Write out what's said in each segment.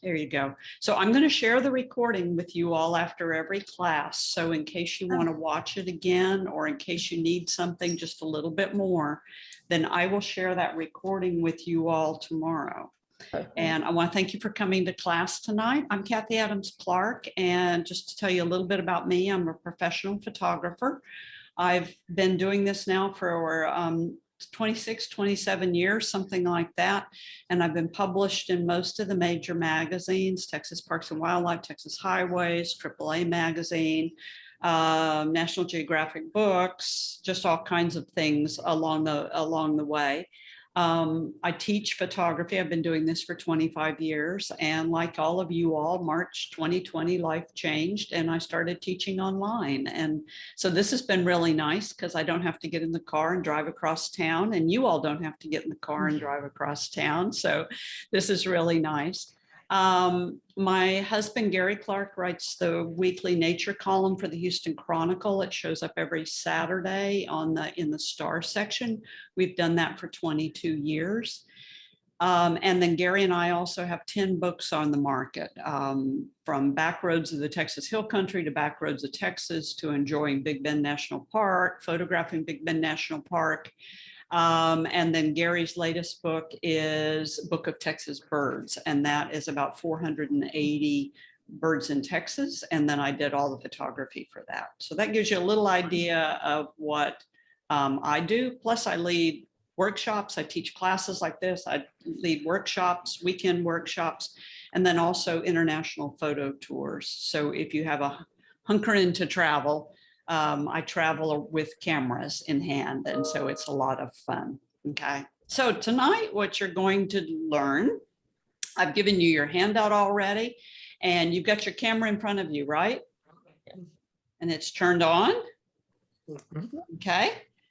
There you go. So I'm going to share the recording with you all after every class. So in case you want to watch it again, or in case you need something just a little bit more, then I will share that recording with you all tomorrow. And I want to thank you for coming to class tonight. I'm Kathy Adams Clark, and just to tell you a little bit about me, I'm a professional photographer. I've been doing this now for 26, 27 years, something like that. And I've been published in most of the major magazines: Texas Parks and Wildlife, Texas Highways, AAA Magazine, National Geographic Books, just all kinds of things along the way. I teach photography. I've been doing this for 25 years. And like all of you all, March 2020, life changed and I started teaching online. And so this has been really nice because I don't have to get in the car and drive across town, and you all don't have to get in the car and drive across town. So this is really nice. My husband, Gary Clark, writes the weekly nature column for the Houston Chronicle. It shows up every Saturday in the star section. We've done that for 22 years. And then Gary and I also have 10 books on the market, from Backroads of the Texas Hill Country to Backroads of Texas, to Enjoying Big Bend National Park, Photographing Big Bend National Park. And then Gary's latest book is Book of Texas Birds, and that is about 480 birds in Texas. And then I did all the photography for that. So that gives you a little idea of what I do. Plus I lead workshops. I teach classes like this. I lead workshops, weekend workshops, and then also international photo tours. So if you have a hunkering to travel, I travel with cameras in hand, and so it's a lot of fun. Okay, so tonight what you're going to learn, I've given you your handout already, and you've got your camera in front of you, right? And it's turned on. Okay.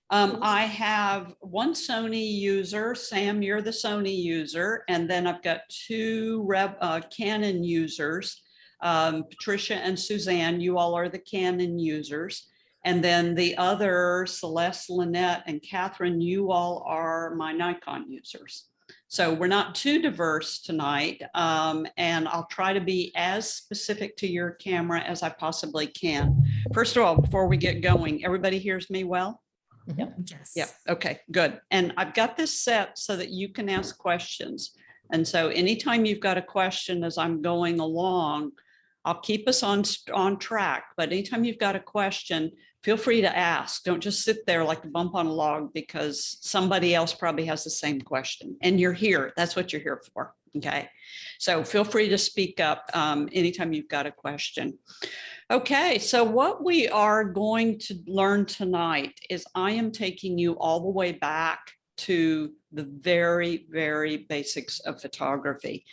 I have one Sony user. Sam, you're the Sony user, and then I've got two Canon users. Patricia and Suzanne, you all are the Canon users. And then the other, Celeste, Lynette, and Catherine, you all are my Nikon users. So we're not too diverse tonight. And I'll try to be as specific to your camera as I possibly can. First of all, before we get going, everybody hears me well? Yep. Yes. Yep. Okay, good. And I've got this set so that you can ask questions. And so anytime you've got a question as I'm going along, I'll keep us on track. But anytime you've got a question, feel free to ask. Don't just sit there like a bump on a log, because somebody else probably has the same question. And you're here. That's what you're here for. Okay. So feel free to speak up anytime you've got a question. Okay, so what we are going to learn tonight is I am taking you all the way back to the very, very basics of photography.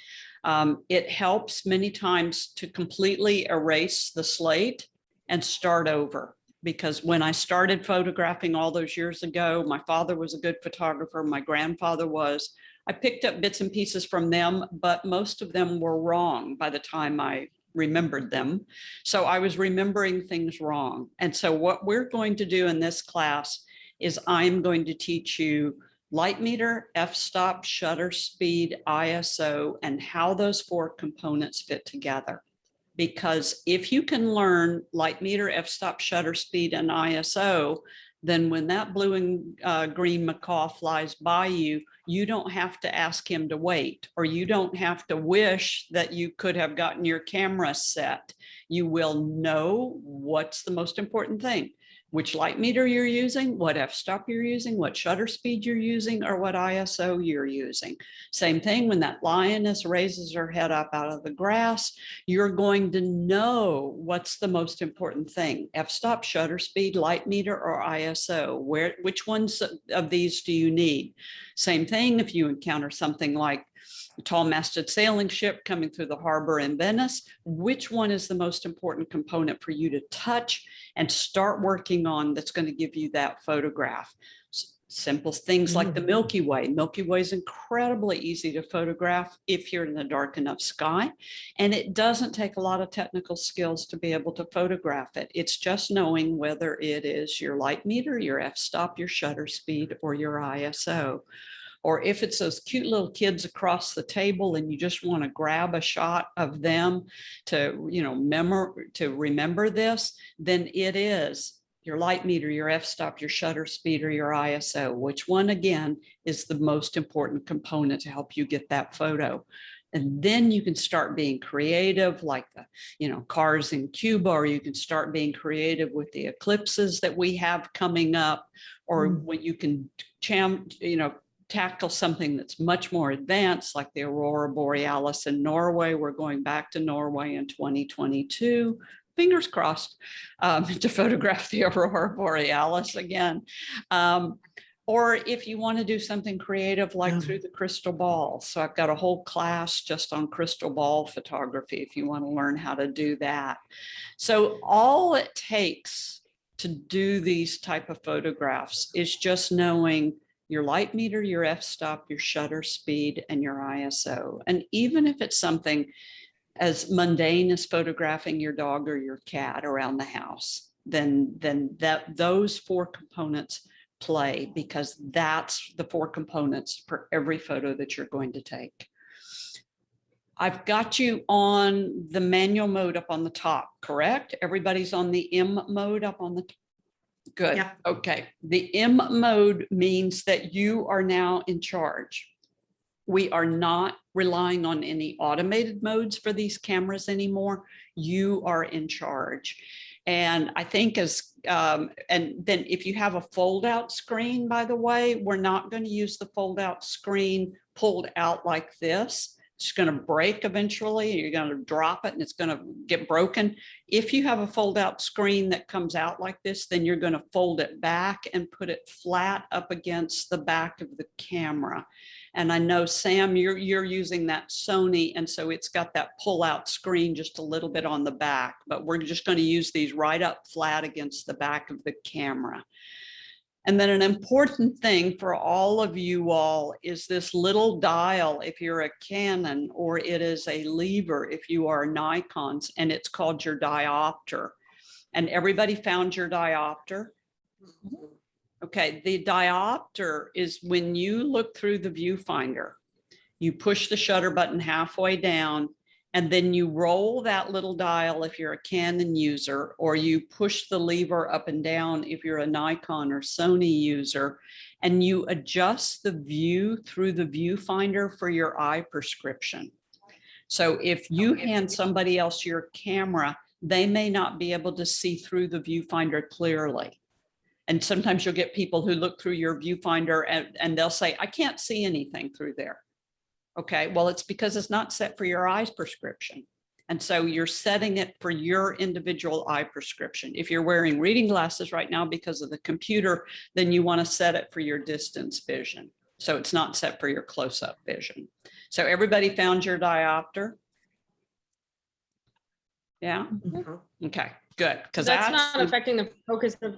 It helps many times to completely erase the slate and start over. Because when I started photographing all those years ago, my father was a good photographer, my grandfather was. I picked up bits and pieces from them, but most of them were wrong by the time I remembered them. So I was remembering things wrong. And so what we're going to do in this class is I'm going to teach you light meter, f-stop, shutter speed, ISO, and how those four components fit together. Because if you can learn light meter, f-stop, shutter speed, and ISO, then when that blue and green macaw flies by you, you don't have to ask him to wait, or you don't have to wish that you could have gotten your camera set. You will know what's the most important thing, which light meter you're using, what f-stop you're using, what shutter speed you're using, or what ISO you're using. Same thing when that lioness raises her head up out of the grass, you're going to know what's the most important thing, f-stop, shutter speed, light meter, or ISO. Which ones of these do you need? Same thing if you encounter something like a tall-masted sailing ship coming through the harbor in Venice, which one is the most important component for you to touch and start working on that's going to give you that photograph? Simple things like the Milky Way. Milky Way is incredibly easy to photograph if you're in a dark enough sky, and it doesn't take a lot of technical skills to be able to photograph it. It's just knowing whether it is your light meter, your f-stop, your shutter speed, or your ISO. or if it's those cute little kids across the table and you just want to grab a shot of them to, you know, remember this, then it is your light meter, your f-stop, your shutter speed, or your ISO, which one again is the most important component to help you get that photo. And then you can start being creative, like the, you know, cars in Cuba, or you can start being creative with the eclipses that we have coming up, or when you can, you know, tackle something that's much more advanced, like the Aurora Borealis in Norway. We're going back to Norway in 2022. Fingers crossed, to photograph the Aurora Borealis again. Or if you want to do something creative, like through the crystal ball. So I've got a whole class just on crystal ball photography, if you want to learn how to do that. So all it takes to do these type of photographs is just knowing your light meter, your f-stop, your shutter speed, and your ISO. And even if it's something as mundane as photographing your dog or your cat around the house, then those 4 components play, because that's the 4 components for every photo that you're going to take. I've got you on the manual mode up on the top, correct? Everybody's on the M mode up on the top. Good. Yeah. Okay. The M mode means that you are now in charge. We are not relying on any automated modes for these cameras anymore. You are in charge. And I think and then if you have a fold out screen, by the way, we're not going to use the fold out screen pulled out like this. It's going to break eventually. You're going to drop it and it's going to get broken. If you have a fold out screen that comes out like this, then you're going to fold it back and put it flat up against the back of the camera. And I know, Sam, you're using that Sony, and so it's got that pull-out screen just a little bit on the back, but we're just going to use these right up flat against the back of the camera. And then an important thing for all of you all is this little dial if you're a Canon, or it is a lever if you are Nikons, and it's called your diopter. And everybody found your diopter? Okay, the diopter is when you look through the viewfinder, you push the shutter button halfway down, and then you roll that little dial if you're a Canon user, or you push the lever up and down if you're a Nikon or Sony user, and you adjust the view through the viewfinder for your eye prescription. So if you hand somebody else your camera, they may not be able to see through the viewfinder clearly. And sometimes you'll get people who look through your viewfinder and they'll say, I can't see anything through there. Okay, well, it's because it's not set for your eye prescription. And so you're setting it for your individual eye prescription. If you're wearing reading glasses right now because of the computer, then you want to set it for your distance vision. So it's not set for your close-up vision. So everybody found your diopter? Yeah? Mm-hmm. Okay, good. Because that's not affecting the focus of...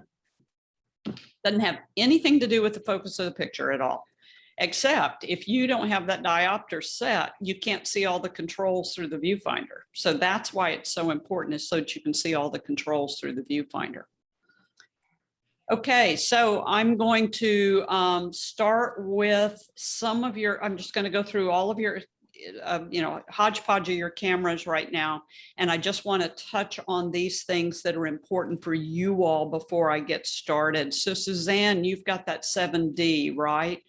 Doesn't have anything to do with the focus of the picture at all. Except if you don't have that diopter set, you can't see all the controls through the viewfinder. So that's why it's so important, is so that you can see all the controls through the viewfinder. Okay, so I'm going to start with some of your, I'm just going to go through all of your, you know, hodgepodge of your cameras right now. And I just want to touch on these things that are important for you all before I get started. So Suzanne, you've got that 7D, right?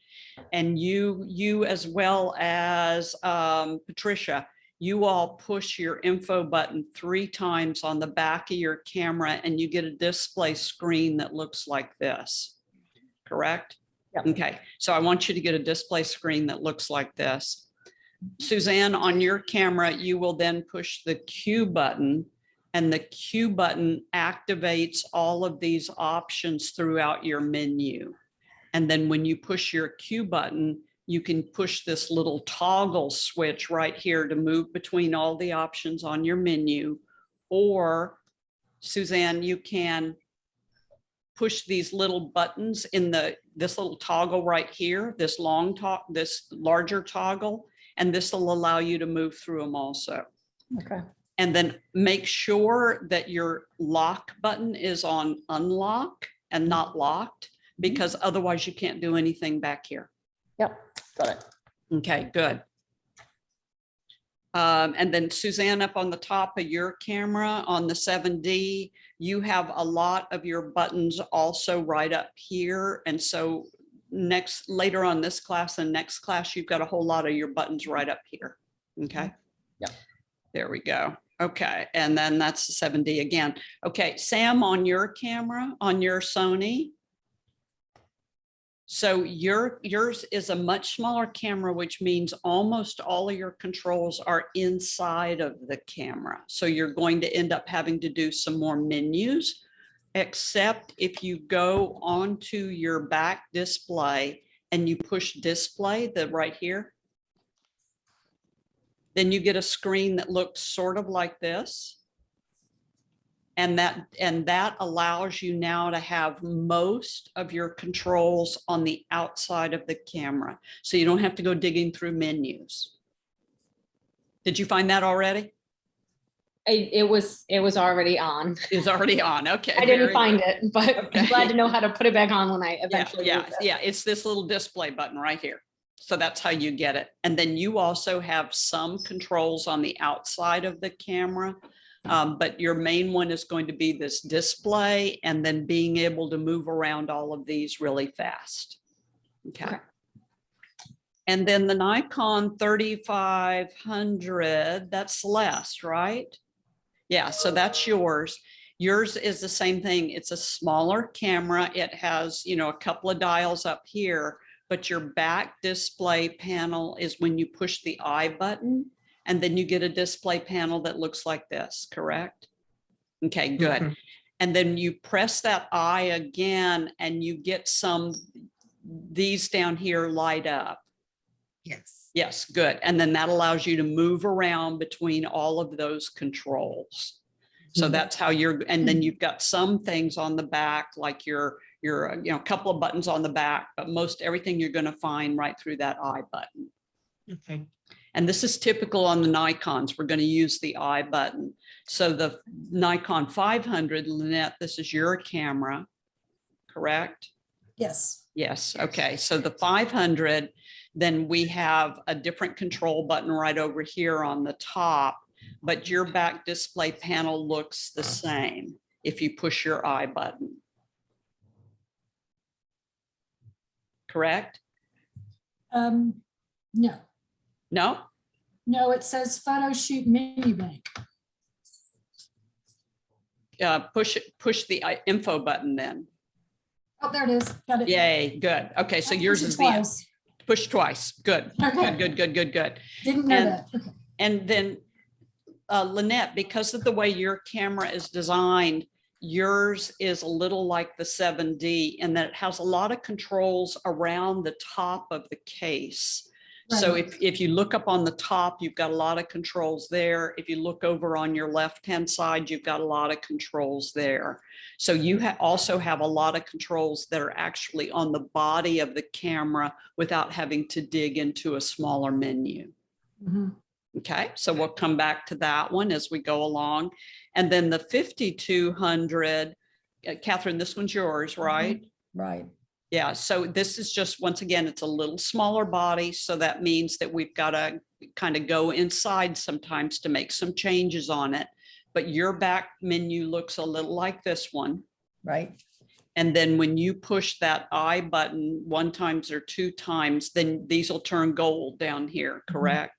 And you as well as Patricia, you all push your info button 3 times on the back of your camera and you get a display screen that looks like this, correct? Yep. Okay, so I want you to get a display screen that looks like this. Suzanne, on your camera, you will then push the Q button, and the Q button activates all of these options throughout your menu. And then when you push your Q button, you can push this little toggle switch right here to move between all the options on your menu. Or, Suzanne, you can push these little buttons in this little toggle right here, this larger toggle, and this will allow you to move through them also. Okay. And then make sure that your lock button is on unlock and not locked, because otherwise you can't do anything back here. Yep. Got it. Okay, good. And then Suzanne, up on the top of your camera on the 7D, you have a lot of your buttons also right up here. And so later on this class and next class, you've got a whole lot of your buttons right up here. Okay. Yeah. There we go. Okay. And then that's the 7D again. Okay. Sam, on your camera, on your Sony. So yours is a much smaller camera, which means almost all of your controls are inside of the camera. So you're going to end up having to do some more menus, except if you go onto your back display and you push display, right here, then you get a screen that looks sort of like this. And that allows you now to have most of your controls on the outside of the camera. So you don't have to go digging through menus. Did you find that already? It was already on. It's already on. Okay. I didn't find it, but Okay. I'm glad to know how to put it back on when I eventually use it. Yeah. It's this little display button right here. So that's how you get it. And then you also have some controls on the outside of the camera. But your main one is going to be this display and then being able to move around all of these really fast. Okay. And then the Nikon 3500, that's Celeste, right? Yeah, so that's yours. Yours is the same thing. It's a smaller camera. It has, a couple of dials up here, but your back display panel is when you push the I button. And then you get a display panel that looks like this, correct? Okay, good. Mm-hmm. And then you press that I again and you get these down here light up. Yes. Yes, good. And then that allows you to move around between all of those controls. So that's how and then you've got some things on the back, like your a couple of buttons on the back, but most everything you're going to find right through that I button. Okay. And this is typical on the Nikons. We're going to use the I button. So the Nikon 500, Lynette, this is your camera, correct? Yes. Yes. Okay. So the 500, then we have a different control button right over here on the top, but your back display panel looks the same if you push your I button. Correct? No. No? No, it says photo shoot menu bank. Push the info button then. Oh, there it is. Got it. Yay, good. Okay, so I'll yours push it is twice. push twice. Good. Okay. Good. Didn't know that. Okay. And then Lynette, because of the way your camera is designed, yours is a little like the 7D in that it has a lot of controls around the top of the case. Right. So if you look up on the top, you've got a lot of controls there. If you look over on your left-hand side, you've got a lot of controls there. So you also have a lot of controls that are actually on the body of the camera without having to dig into a smaller menu. Mm-hmm. Okay, so we'll come back to that one as we go along. And then the 5200, Catherine, this one's yours, right? Right. Yeah, so this is just, once again, it's a little smaller body. So that means that we've got to kind of go inside sometimes to make some changes on it. But your back menu looks a little like this one. Right. And then when you push that I button 1 time or 2 times, then these will turn gold down here, correct?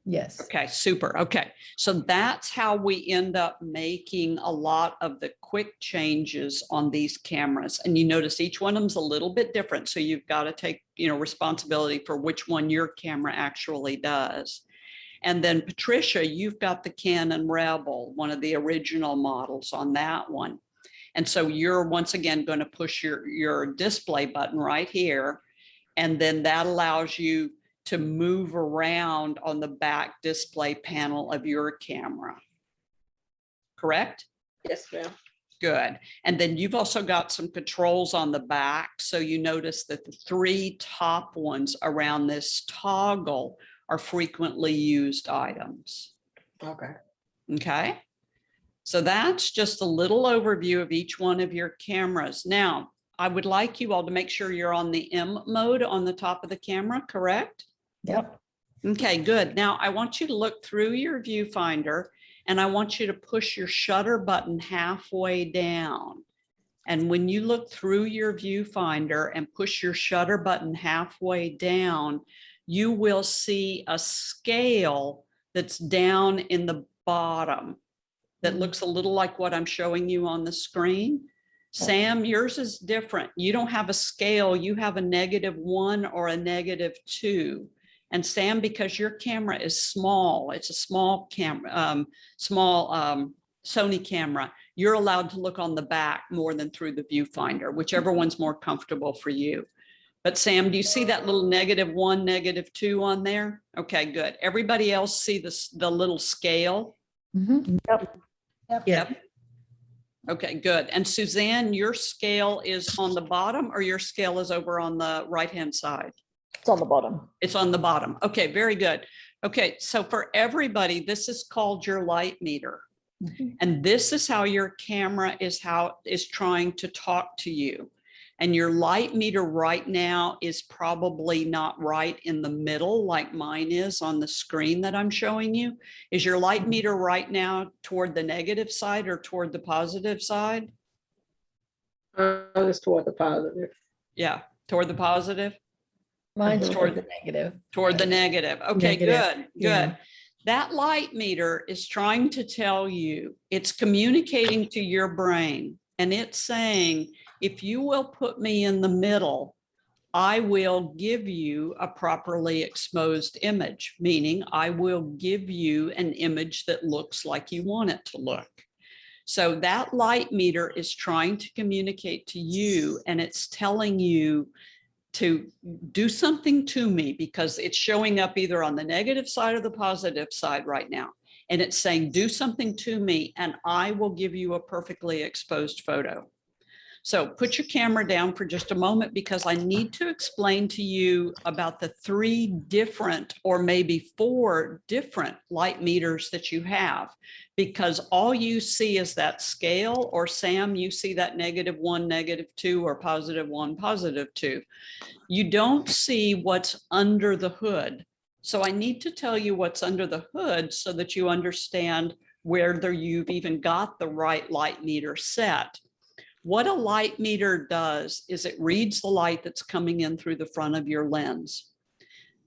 Yes. Okay, super. Okay, so that's how we end up making a lot of the quick changes on these cameras. And you notice each one of them's a little bit different. So you've got to take, responsibility for which one your camera actually does. And then Patricia, you've got the Canon Rebel, one of the original models on that one. And so you're once again going to push your display button right here. And then that allows you to move around on the back display panel of your camera. Correct? Yes, ma'am. Good. And then you've also got some controls on the back. So you notice that the 3 top ones around this toggle are frequently used items. Okay. Okay. So that's just a little overview of each one of your cameras. Now, I would like you all to make sure you're on the M mode on the top of the camera, correct? Yep. Okay, good. Now I want you to look through your viewfinder and I want you to push your shutter button halfway down. And when you look through your viewfinder and push your shutter button halfway down, you will see a scale that's down in the bottom that looks a little like what I'm showing you on the screen. Sam, yours is different. You don't have a scale, you have a -1 or a -2. And Sam, because your camera is small, it's a small camera, Sony camera, you're allowed to look on the back more than through the viewfinder, whichever one's more comfortable for you. But Sam, do you see that little -1, -2 on there? Okay, good. Everybody else see the little scale? Mhm. Yep. Okay, good. And Suzanne, your scale is on the bottom or your scale is over on the right-hand side? It's on the bottom. It's on the bottom. Okay, very good. Okay, so for everybody, this is called your light meter. And this is how your camera is trying to talk to you. And your light meter right now is probably not right in the middle like mine is on the screen that I'm showing you. Is your light meter right now toward the negative side or toward the positive side? It's toward the positive. Yeah, toward the positive? Mine's Mhm. toward the negative. Toward the negative. Okay, Negative, good, yeah. good. That light meter is trying to tell you, it's communicating to your brain and it's saying, if you will put me in the middle, I will give you a properly exposed image, meaning I will give you an image that looks like you want it to look. So that light meter is trying to communicate to you and it's telling you to do something to me because it's showing up either on the negative side or the positive side right now. And it's saying, do something to me and I will give you a perfectly exposed photo. So put your camera down for just a moment because I need to explain to you about the 3 different or maybe 4 different light meters that you have, because all you see is that scale, or Sam, you see that -1, -2, or +1, +2. You don't see what's under the hood. So I need to tell you what's under the hood so that you understand whether you've even got the right light meter set. What a light meter does is it reads the light that's coming in through the front of your lens.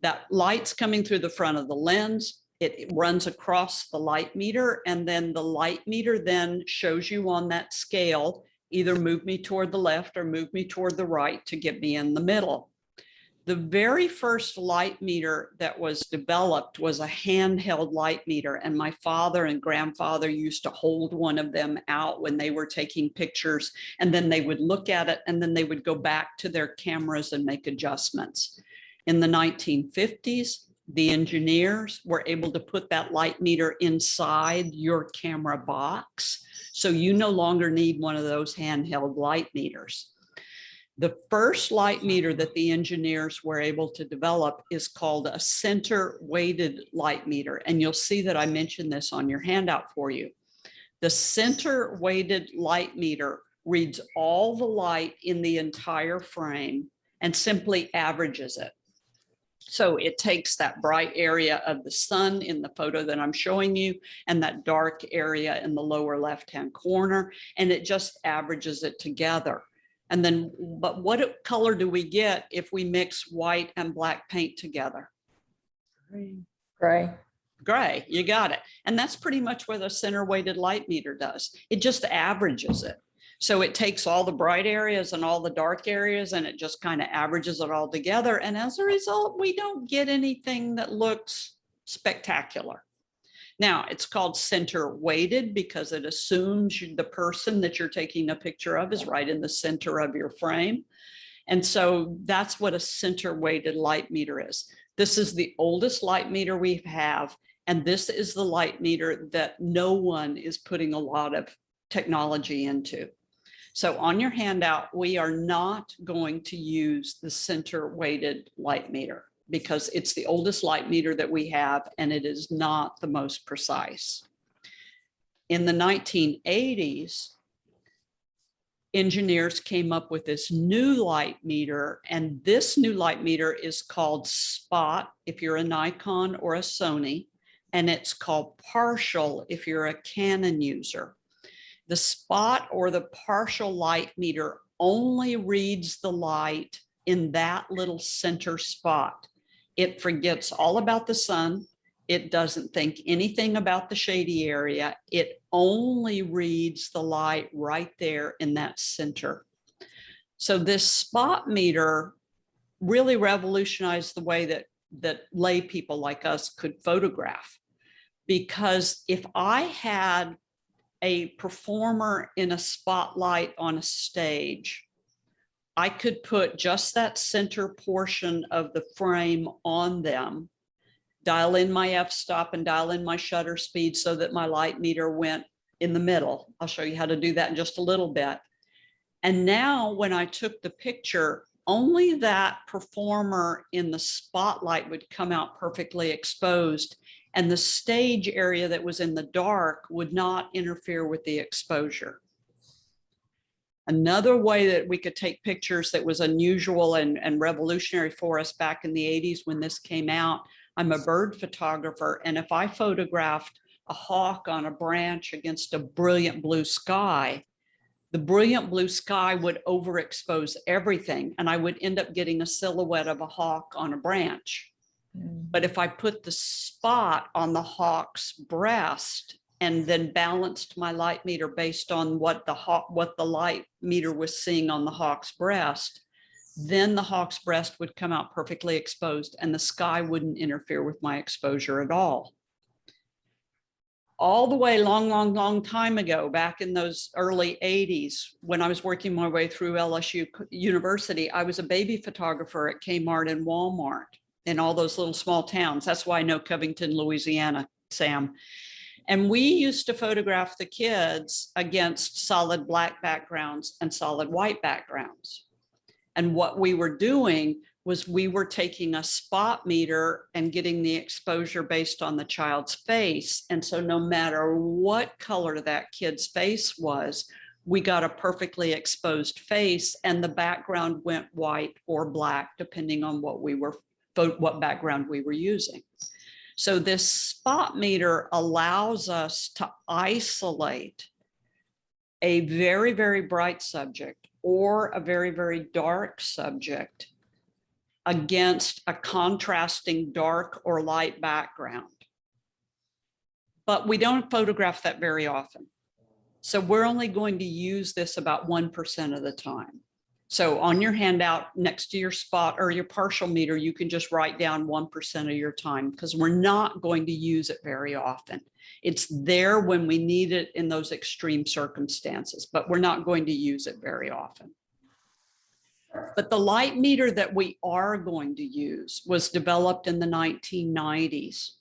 That light's coming through the front of the lens. It runs across the light meter, and then the light meter then shows you on that scale, either move me toward the left or move me toward the right to get me in the middle. The very first light meter that was developed was a handheld light meter, and my father and grandfather used to hold one of them out when they were taking pictures, and then they would look at it and then they would go back to their cameras and make adjustments. In the 1950s, the engineers were able to put that light meter inside your camera box, so you no longer need one of those handheld light meters. The first light meter that the engineers were able to develop is called a center weighted light meter. And you'll see that I mentioned this on your handout for you. The center weighted light meter reads all the light in the entire frame and simply averages it. So it takes that bright area of the sun in the photo that I'm showing you and that dark area in the lower left-hand corner, and it just averages it together. And then, but what color do we get if we mix white and black paint together? Gray. Gray, you got it. And that's pretty much what a center weighted light meter does. It just averages it. So it takes all the bright areas and all the dark areas and it just kind of averages it all together. And as a result, we don't get anything that looks spectacular. Now, it's called center weighted because it assumes the person that you're taking a picture of is right in the center of your frame. And so that's what a center weighted light meter is. This is the oldest light meter we have. And this is the light meter that no one is putting a lot of technology into. So on your handout, we are not going to use the center weighted light meter because it's the oldest light meter that we have and it is not the most precise. In the 1980s, engineers came up with this new light meter, and this new light meter is called spot if you're a Nikon or a Sony, and it's called partial if you're a Canon user. The spot or the partial light meter only reads the light in that little center spot. It forgets all about the sun. It doesn't think anything about the shady area. It only reads the light right there in that center. So this spot meter really revolutionized the way that lay people like us could photograph. Because if I had a performer in a spotlight on a stage, I could put just that center portion of the frame on them, dial in my f-stop and dial in my shutter speed so that my light meter went in the middle. I'll show you how to do that in just a little bit. And now when I took the picture, only that performer in the spotlight would come out perfectly exposed, and the stage area that was in the dark would not interfere with the exposure. Another way that we could take pictures that was unusual and revolutionary for us back in the 80s when this came out, I'm a bird photographer, and if I photographed a hawk on a branch against a brilliant blue sky, the brilliant blue sky would overexpose everything, and I would end up getting a silhouette of a hawk on a branch. But if I put the spot on the hawk's breast and then balanced my light meter based on what the light meter was seeing on the hawk's breast, then the hawk's breast would come out perfectly exposed and the sky wouldn't interfere with my exposure at all. All the way long time ago, back in those early 80s, when I was working my way through LSU University, I was a baby photographer at Kmart and Walmart in all those little small towns. That's why I know Covington, Louisiana, Sam. And we used to photograph the kids against solid black backgrounds and solid white backgrounds. And what we were doing was we were taking a spot meter and getting the exposure based on the child's face. And so no matter what color that kid's face was, we got a perfectly exposed face, and the background went white or black, depending on what background we were using. So this spot meter allows us to isolate a very, very bright subject or a very, very dark subject against a contrasting dark or light background. But we don't photograph that very often. So we're only going to use this about 1% of the time. So on your handout next to your spot or your partial meter, you can just write down 1% of your time, because we're not going to use it very often. It's there when we need it in those extreme circumstances, but we're not going to use it very often. But the light meter that we are going to use was developed in the 1990s.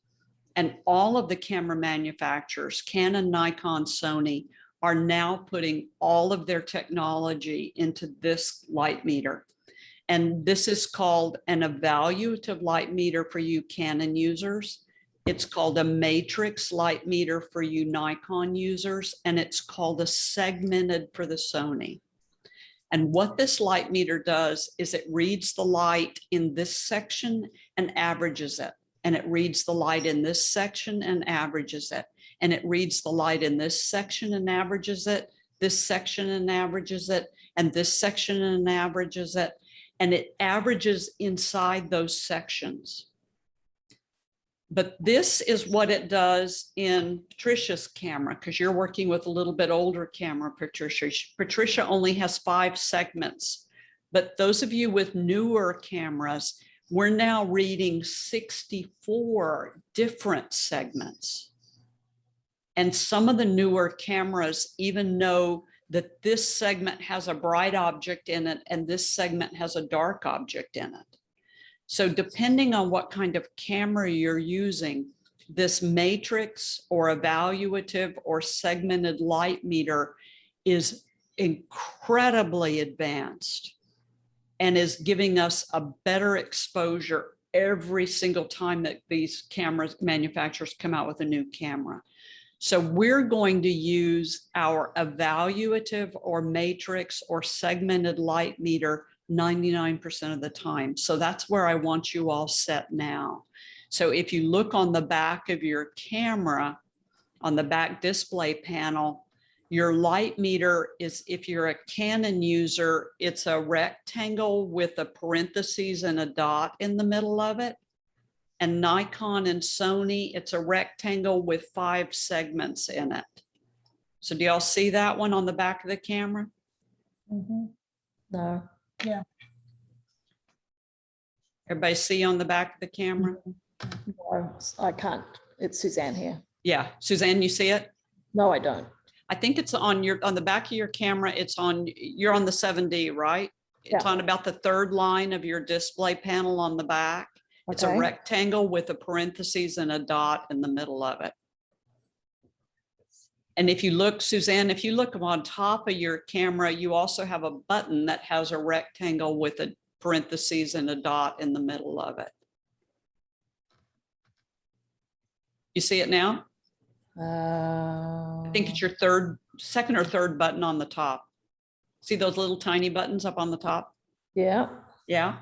And all of the camera manufacturers, Canon, Nikon, Sony, are now putting all of their technology into this light meter. And this is called an evaluative light meter for you Canon users. It's called a matrix light meter for you Nikon users, and it's called a segmented for the Sony. And what this light meter does is it reads the light in this section and averages it. And it reads the light in this section and averages it. And it reads the light in this section and averages it, this section and averages it, and this section and averages it. And it averages inside those sections. But this is what it does in Patricia's camera, because you're working with a little bit older camera, Patricia. Patricia only has 5 segments. But those of you with newer cameras, we're now reading 64 different segments. And some of the newer cameras even know that this segment has a bright object in it and this segment has a dark object in it. So depending on what kind of camera you're using, this matrix or evaluative or segmented light meter is incredibly advanced and is giving us a better exposure every single time that these cameras manufacturers come out with a new camera. So we're going to use our evaluative or matrix or segmented light meter 99% of the time. So that's where I want you all set now. So if you look on the back of your camera, on the back display panel, your light meter is, if you're a Canon user, it's a rectangle with a parentheses and a dot in the middle of it. And Nikon and Sony, it's a rectangle with 5 segments in it. So do y'all see that one on the back of the camera? No. Everybody see on the back of the camera? No, I can't. It's Suzanne here. Yeah, Suzanne, you see it? No, I don't. I think it's on the back of your camera. It's on, you're on the 7D, right? It's Yeah. on about the 3rd line of your display panel on the back. It's a Okay. rectangle with a parentheses and a dot in the middle of it. And if you look, Suzanne, if you look on top of your camera, you also have a button that has a rectangle with a parentheses and a dot in the middle of it. You see it now? I think it's your second or third button on the top. See those little tiny buttons up on the top? Yeah. Yeah.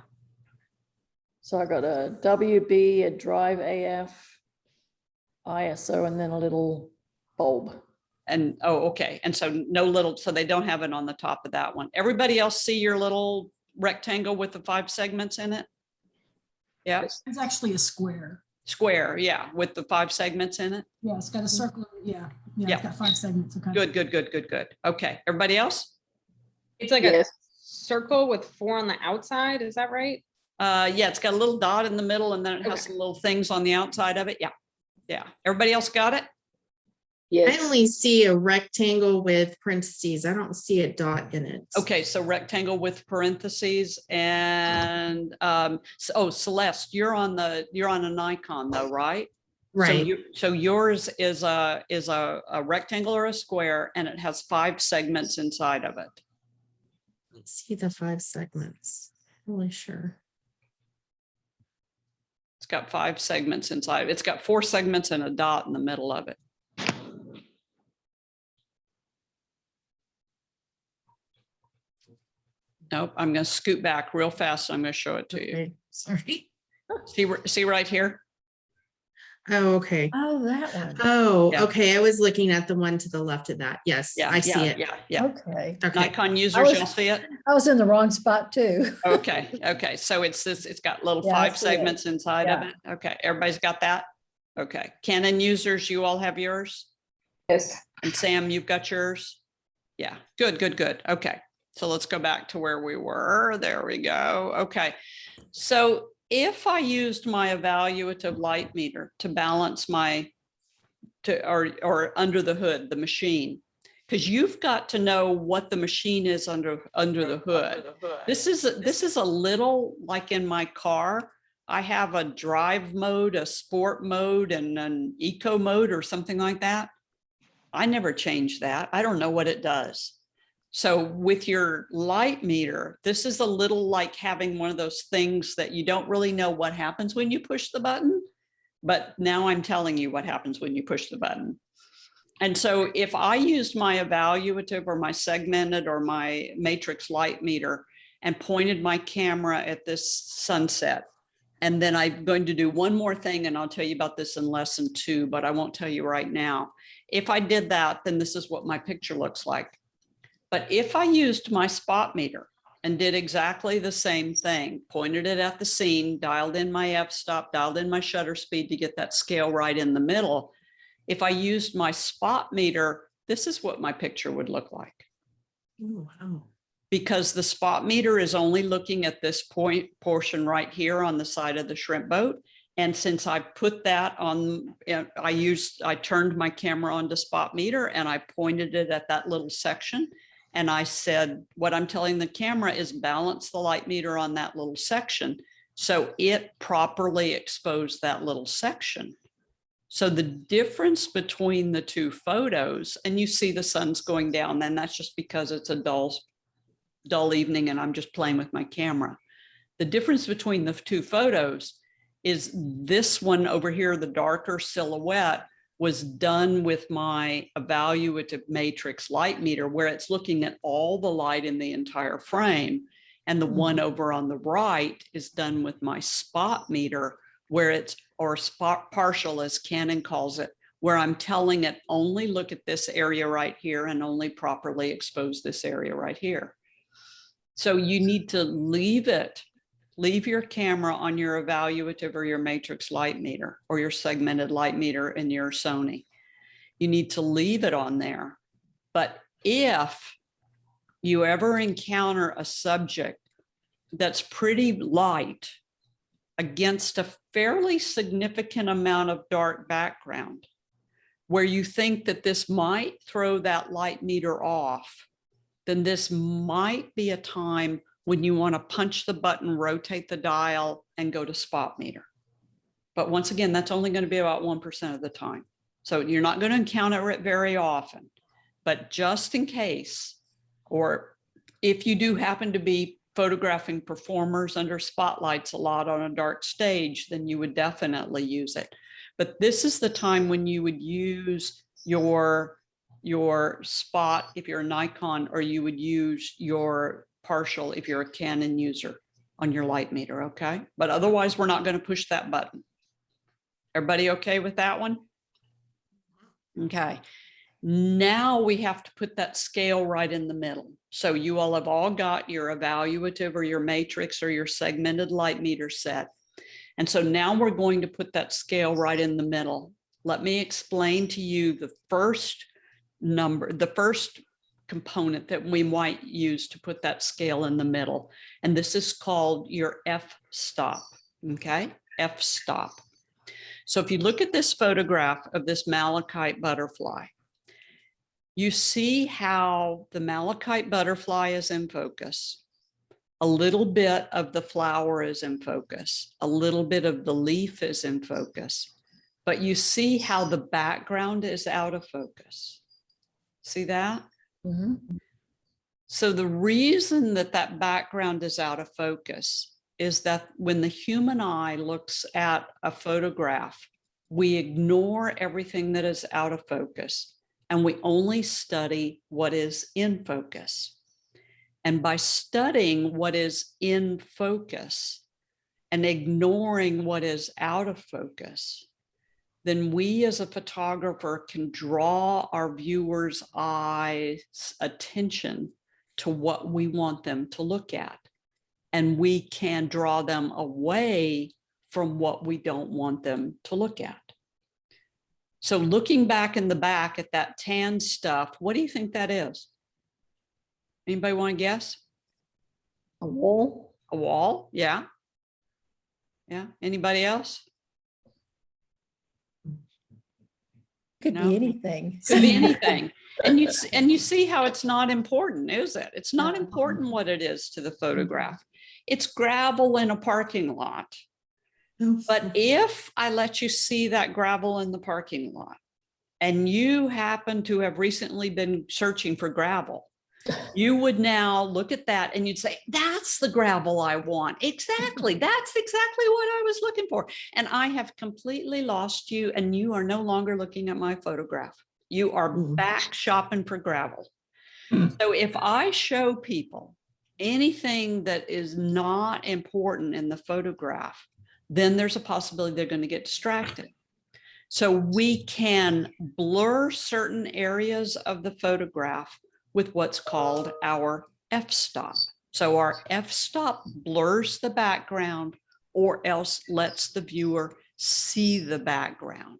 So I got a WB, a drive AF, ISO, and then a little bulb. And, oh, okay. And so no little, so they don't have it on the top of that one. Everybody else see your little rectangle with the 5 segments in it? Yeah. It's actually a square. Square. Yeah. With the 5 segments in it. Yeah, it's got a circle. Yeah, Yeah. it's got 5 segments. Okay. Good, good, good, good, good. Okay. Everybody else? It's like a circle with 4 on the outside. Is that right? Yeah, it's got a little dot in the middle and then it has some little things on the outside of it. Yeah. Yeah. Everybody else got it? I only see a rectangle with parentheses. I don't see a dot in it. Okay, so rectangle with parentheses and Celeste, you're on a Nikon though, right? Right. So yours is a rectangle or a square and it has 5 segments inside of it. Let's see the 5 segments. Really sure. It's got 5 segments inside. It's got 4 segments and a dot in the middle of it. Nope, I'm going to scoot back real fast. I'm going to show it to you. Okay, sorry. See right here? Oh, okay. Oh, that one. Oh, Yeah. okay. I was looking at the one to the left of that. Yes, Yeah, I see it. Yeah. Okay. Okay. Nikon users, was- you'll see it. I was in the wrong spot too. Okay, okay. So it's got little Yeah, I 5 see it. segments inside of Yeah. it. Okay, everybody's got that? Okay, Canon users, you all have yours? Yes. And Sam, you've got yours? Yeah, good, good, good. Okay, so let's go back to where we were. There we go. Okay, so if I used my evaluative light meter to balance or under the hood, the machine, because you've got to know what the machine is under the hood. This is a little like in my car. I have a drive mode, a sport mode, and an eco mode or something like that. I never change that. I don't know what it does. So with your light meter, this is a little like having one of those things that you don't really know what happens when you push the button, but now I'm telling you what happens when you push the button. And so if I used my evaluative or my segmented or my matrix light meter and pointed my camera at this sunset, and then I'm going to do one more thing, and I'll tell you about this in lesson 2, but I won't tell you right now. If I did that, then this is what my picture looks like. But if I used my spot meter and did exactly the same thing, pointed it at the scene, dialed in my f-stop, dialed in my shutter speed to get that scale right in the middle, if I used my spot meter, this is what my picture would look like. Oh, wow. Because the spot meter is only looking at this portion right here on the side of the shrimp boat. And since I put that on, I turned my camera on to spot meter and I pointed it at that little section. And I said, what I'm telling the camera is balance the light meter on that little section. So it properly exposed that little section. So the difference between the 2 photos, and you see the sun's going down, then that's just because it's a dull evening and I'm just playing with my camera. The difference between the 2 photos is this one over here, the darker silhouette, was done with my evaluative matrix light meter, where it's looking at all the light in the entire frame. And the one over on the right is done with my spot meter, where it's, or spot partial as Canon calls it, where I'm telling it only look at this area right here and only properly expose this area right here. So you need to leave your camera on your evaluative or your matrix light meter or your segmented light meter in your Sony. You need to leave it on there. But if you ever encounter a subject that's pretty light against a fairly significant amount of dark background, where you think that this might throw that light meter off, then this might be a time when you want to punch the button, rotate the dial, and go to spot meter. But once again, that's only going to be about 1% of the time. So you're not going to encounter it very often, but just in case, or if you do happen to be photographing performers under spotlights a lot on a dark stage, then you would definitely use it. But this is the time when you would use your spot if you're a Nikon, or you would use your partial if you're a Canon user on your light meter, okay? But otherwise, we're not going to push that button. Everybody okay with that one? Okay. Now we have to put that scale right in the middle. So you all have all got your evaluative or your matrix or your segmented light meter set. And so now we're going to put that scale right in the middle. Let me explain to you the first number, the first component that we might use to put that scale in the middle. And this is called your f-stop, okay? F-stop. So if you look at this photograph of this malachite butterfly, you see how the malachite butterfly is in focus. A little bit of the flower is in focus. A little bit of the leaf is in focus. But you see how the background is out of focus. See that? Mhm. So the reason that that background is out of focus is that when the human eye looks at a photograph, we ignore everything that is out of focus and we only study what is in focus. And by studying what is in focus and ignoring what is out of focus, then we as a photographer can draw our viewers' eyes' attention to what we want them to look at. And we can draw them away from what we don't want them to look at. So looking back in the back at that tan stuff, what do you think that is? Anybody want to guess? A wall? A wall? Yeah. Yeah. Anybody else? Could No. be anything. Could be anything. And you see how it's not important, is it? It's not important what it is to the photograph. It's gravel in a parking lot. But if I let you see that gravel in the parking lot and you happen to have recently been searching for gravel, you would now look at that and you'd say, that's the gravel I want. Exactly. That's exactly what I was looking for. And I have completely lost you and you are no longer looking at my photograph. You are back shopping for gravel. So if I show people anything that is not important in the photograph, then there's a possibility they're going to get distracted. So we can blur certain areas of the photograph with what's called our f-stop. So our f-stop blurs the background or else lets the viewer see the background.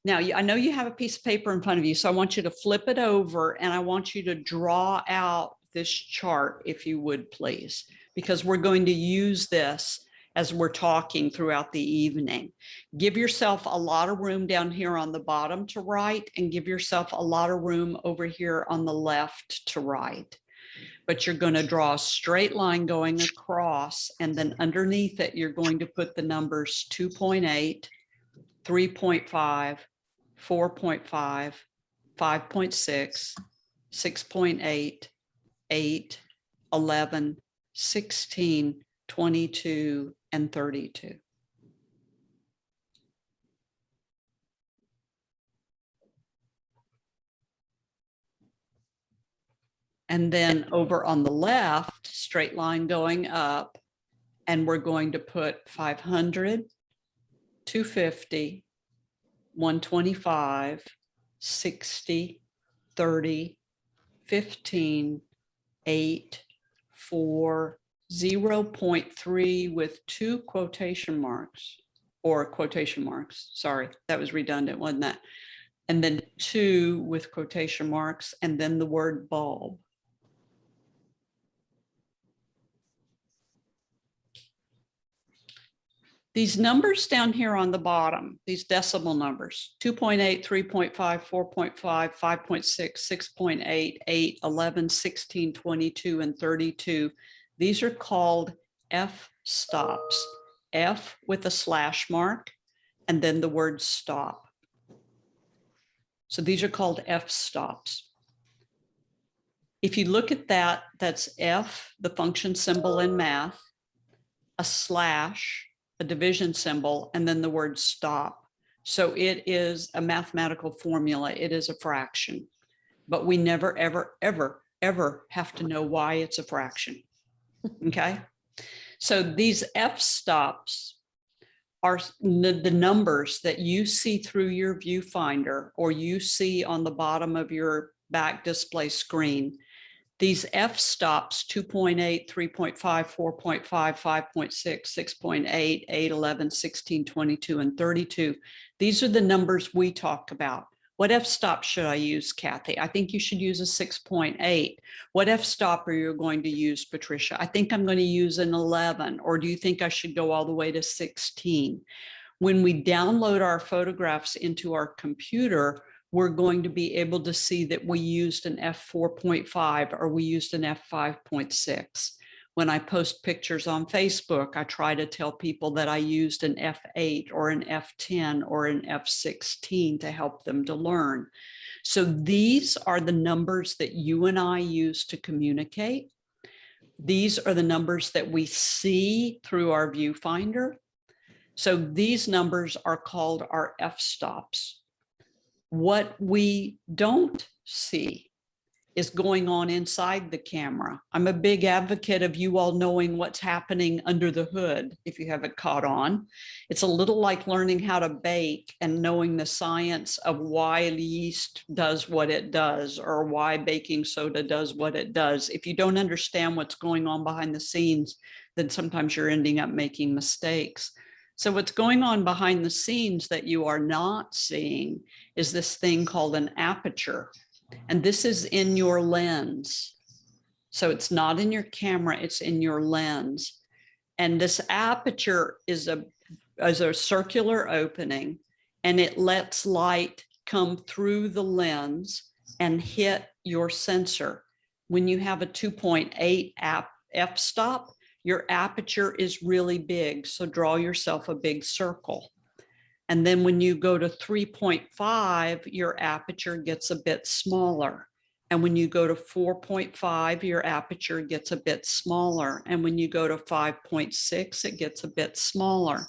Now, I know you have a piece of paper in front of you, so I want you to flip it over and I want you to draw out this chart, if you would please, because we're going to use this as we're talking throughout the evening. Give yourself a lot of room down here on the bottom to write and give yourself a lot of room over here on the left to write. But you're going to draw a straight line going across, and then underneath it, you're going to put the numbers 2.8, 3.5, 4.5, 5.6, 6.8, 8, 11, 16, 22, and 32. And then over on the left, straight line going up, and we're going to put 500, 250, 125, 60, 30, 15, 8, 4, 0.3 with 2 quotation marks, or quotation marks. Sorry, that was redundant, wasn't that? And then 2 with quotation marks, and then the word bulb. These numbers down here on the bottom, these decimal numbers, 2.8, 3.5, 4.5, 5.6, 6.8, 8, 11, 16, 22, and 32. These are called f-stops. F with a slash mark, and then the word stop. So these are called f-stops. If you look at that, that's F, the function symbol in math, a slash, a division symbol, and then the word stop. So it is a mathematical formula. It is a fraction, but we never, ever, ever, ever have to know why it's a fraction. Okay. So these f-stops are the numbers that you see through your viewfinder, or you see on the bottom of your back display screen. These f-stops, 2.8, 3.5, 4.5, 5.6, 6.8, 8, 11, 16, 22, and 32. These are the numbers we talk about. What f-stop should I use, Kathy? I think you should use a 6.8. What f-stop are you going to use, Patricia? I think I'm going to use an 11. Or do you think I should go all the way to 16? When we download our photographs into our computer, we're going to be able to see that we used an f4.5 or we used an f5.6. When I post pictures on Facebook, I try to tell people that I used an f8 or an f10 or an f16 to help them to learn. So these are the numbers that you and I use to communicate. These are the numbers that we see through our viewfinder. So these numbers are called our f-stops. What we don't see is going on inside the camera. I'm a big advocate of you all knowing what's happening under the hood, if you haven't caught on. It's a little like learning how to bake and knowing the science of why yeast does what it does, or why baking soda does what it does. If you don't understand what's going on behind the scenes, then sometimes you're ending up making mistakes. So what's going on behind the scenes that you are not seeing is this thing called an aperture. And this is in your lens. So it's not in your camera, it's in your lens. And this aperture is a circular opening, and it lets light come through the lens and hit your sensor. When you have a 2.8 f-stop, your aperture is really big. So draw yourself a big circle. And then when you go to 3.5, your aperture gets a bit smaller. And when you go to 4.5, your aperture gets a bit smaller. And when you go to 5.6, it gets a bit smaller.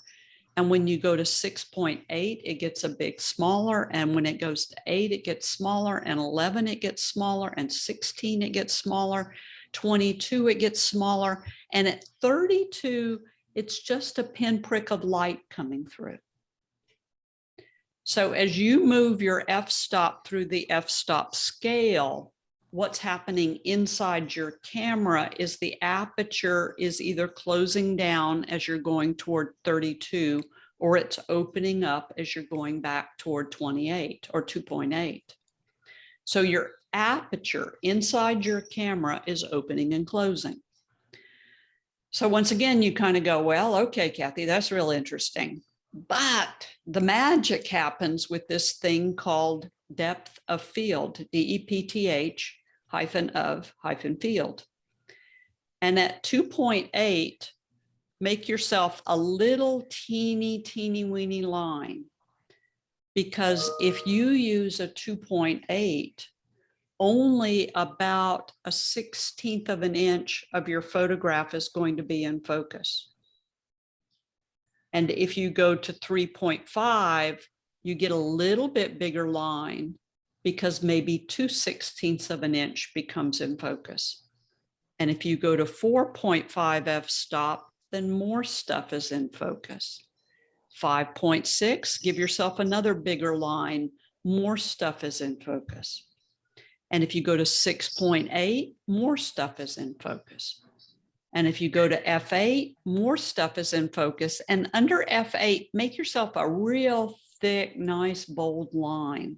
And when you go to 6.8, it gets a bit smaller. And when it goes to 8, it gets smaller. And 11, it gets smaller. And 16, it gets smaller. 22, it gets smaller. And at 32, it's just a pinprick of light coming through. So as you move your f-stop through the f-stop scale, what's happening inside your camera is the aperture is either closing down as you're going toward 32, or it's opening up as you're going back toward 28 or 2.8. So your aperture inside your camera is opening and closing. So once again, you kind of go, well, okay, Kathy, that's real interesting. But the magic happens with this thing called depth of field, DEPTH -of -field. And at 2.8, make yourself a little teeny weeny line. Because if you use a 2.8, only about a 1/16 of an inch of your photograph is going to be in focus. And if you go to 3.5, you get a little bit bigger line because maybe 2/16 of an inch becomes in focus. And if you go to 4.5 f-stop, then more stuff is in focus. 5.6, give yourself another bigger line, more stuff is in focus. And if you go to 6.8, more stuff is in focus. And if you go to f8, more stuff is in focus. And under f8, make yourself a real thick, nice, bold line.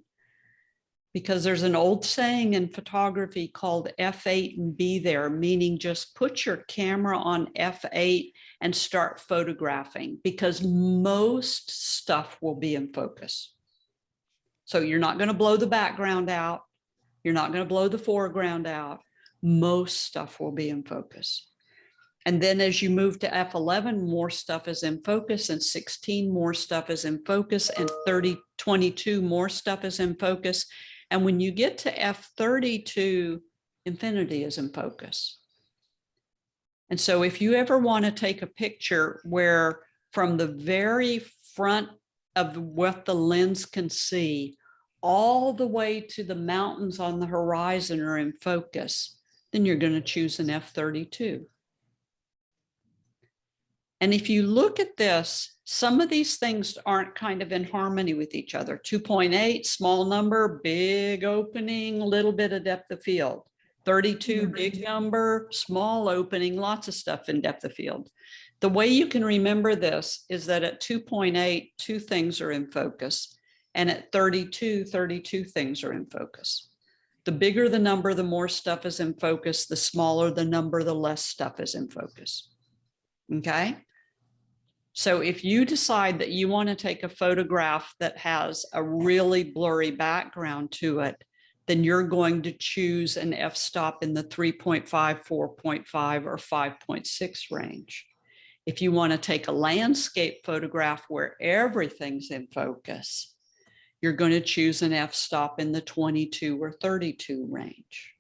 Because there's an old saying in photography called F8 and be there, meaning just put your camera on F8 and start photographing, because most stuff will be in focus. So you're not going to blow the background out. You're not going to blow the foreground out. Most stuff will be in focus. And then as you move to F11, more stuff is in focus, and 16, more stuff is in focus, and 22, more stuff is in focus. And when you get to F32, infinity is in focus. And so if you ever want to take a picture where from the very front of what the lens can see, all the way to the mountains on the horizon are in focus, then you're going to choose an F32. And if you look at this, some of these things aren't kind of in harmony with each other. 2.8, small number, big opening, little bit of depth of field. 32, big number, small opening, lots of stuff in depth of field. The way you can remember this is that at 2.8, 2 things are in focus. And at 32, 32 things are in focus. The bigger the number, the more stuff is in focus. The smaller the number, the less stuff is in focus. Okay? So if you decide that you want to take a photograph that has a really blurry background to it, then you're going to choose an f-stop in the 3.5, 4.5, or 5.6 range. If you want to take a landscape photograph where everything's in focus, you're going to choose an f-stop in the 22 or 32 range.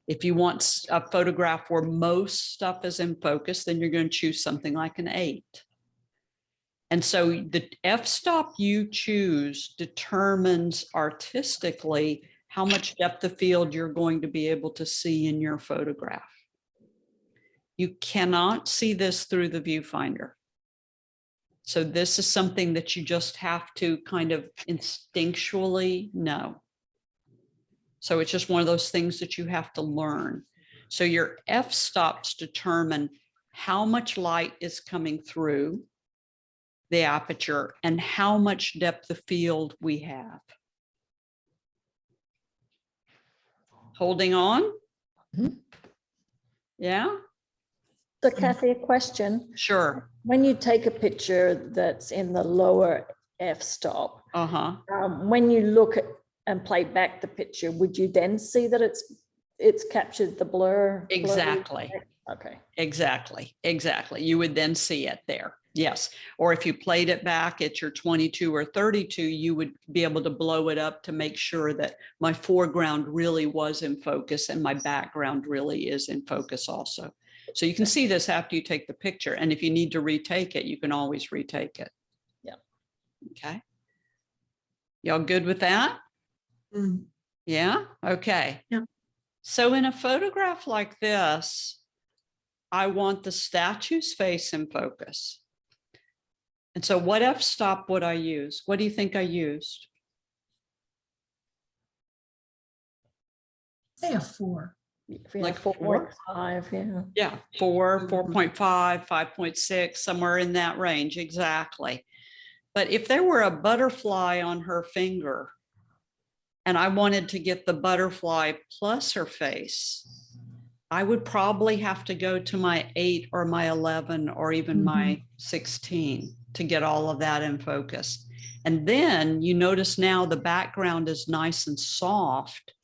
If you want a photograph where most stuff is in focus, then you're going to choose something like an 8. And so the f-stop you choose determines artistically how much depth of field you're going to be able to see in your photograph. You cannot see this through the viewfinder. So this is something that you just have to kind of instinctually know. So it's just one of those things that you have to learn. So your f-stops determine how much light is coming through the aperture and how much depth of field we have. Holding on? Mhm. Yeah, So Kathy, a question. sure. When you take a picture that's in the lower f-stop, Uh-huh. when you look at and play back the picture, would you then see that it's captured the blur? Exactly. Okay. Exactly. You would then see it there. Yes. Or if you played it back at your 22 or 32, you would be able to blow it up to make sure that my foreground really was in focus and my background really is in focus also. So you can see this after you take the picture. And if you need to retake it, you can always retake it. Yeah. Okay. Y'all good with that? Mm. Yeah. Okay. Yeah. So in a photograph like this, I want the statue's face in focus. And so what f-stop would I use? What do you think I used? Say a 4. Like 4.5, yeah. Yeah, 4, 4.5, 5.6, somewhere in that range, exactly. But if there were a butterfly on her finger and I wanted to get the butterfly plus her face, I would probably have to go to my 8 or my 11 or even my 16 to get all of that in focus. And then you notice now the background is nice and soft.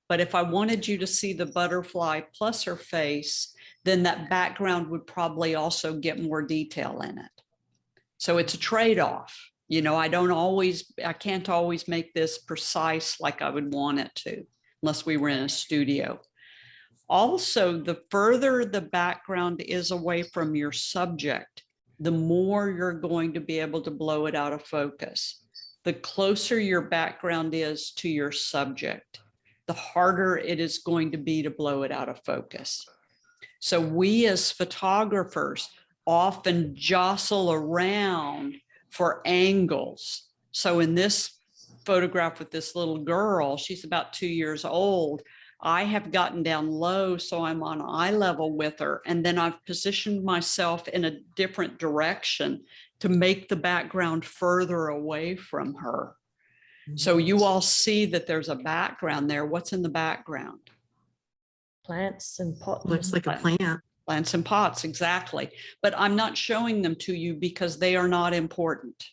But if I wanted you to see the butterfly plus her face, then that background would probably also get more detail in it. So it's a trade-off. You know, I can't always make this precise like I would want it to, unless we were in a studio. Also, the further the background is away from your subject, the more you're going to be able to blow it out of focus. the closer your background is to your subject, the harder it is going to be to blow it out of focus. So we as photographers often jostle around for angles. So in this photograph with this little girl, she's about 2 years old. I have gotten down low, so I'm on eye level with her. And then I've positioned myself in a different direction to make the background further away from her. So you all see that there's a background there. What's in the background? Plants and pots. Looks like a plant. Plants and pots, exactly. But I'm not showing them to you because they are not important.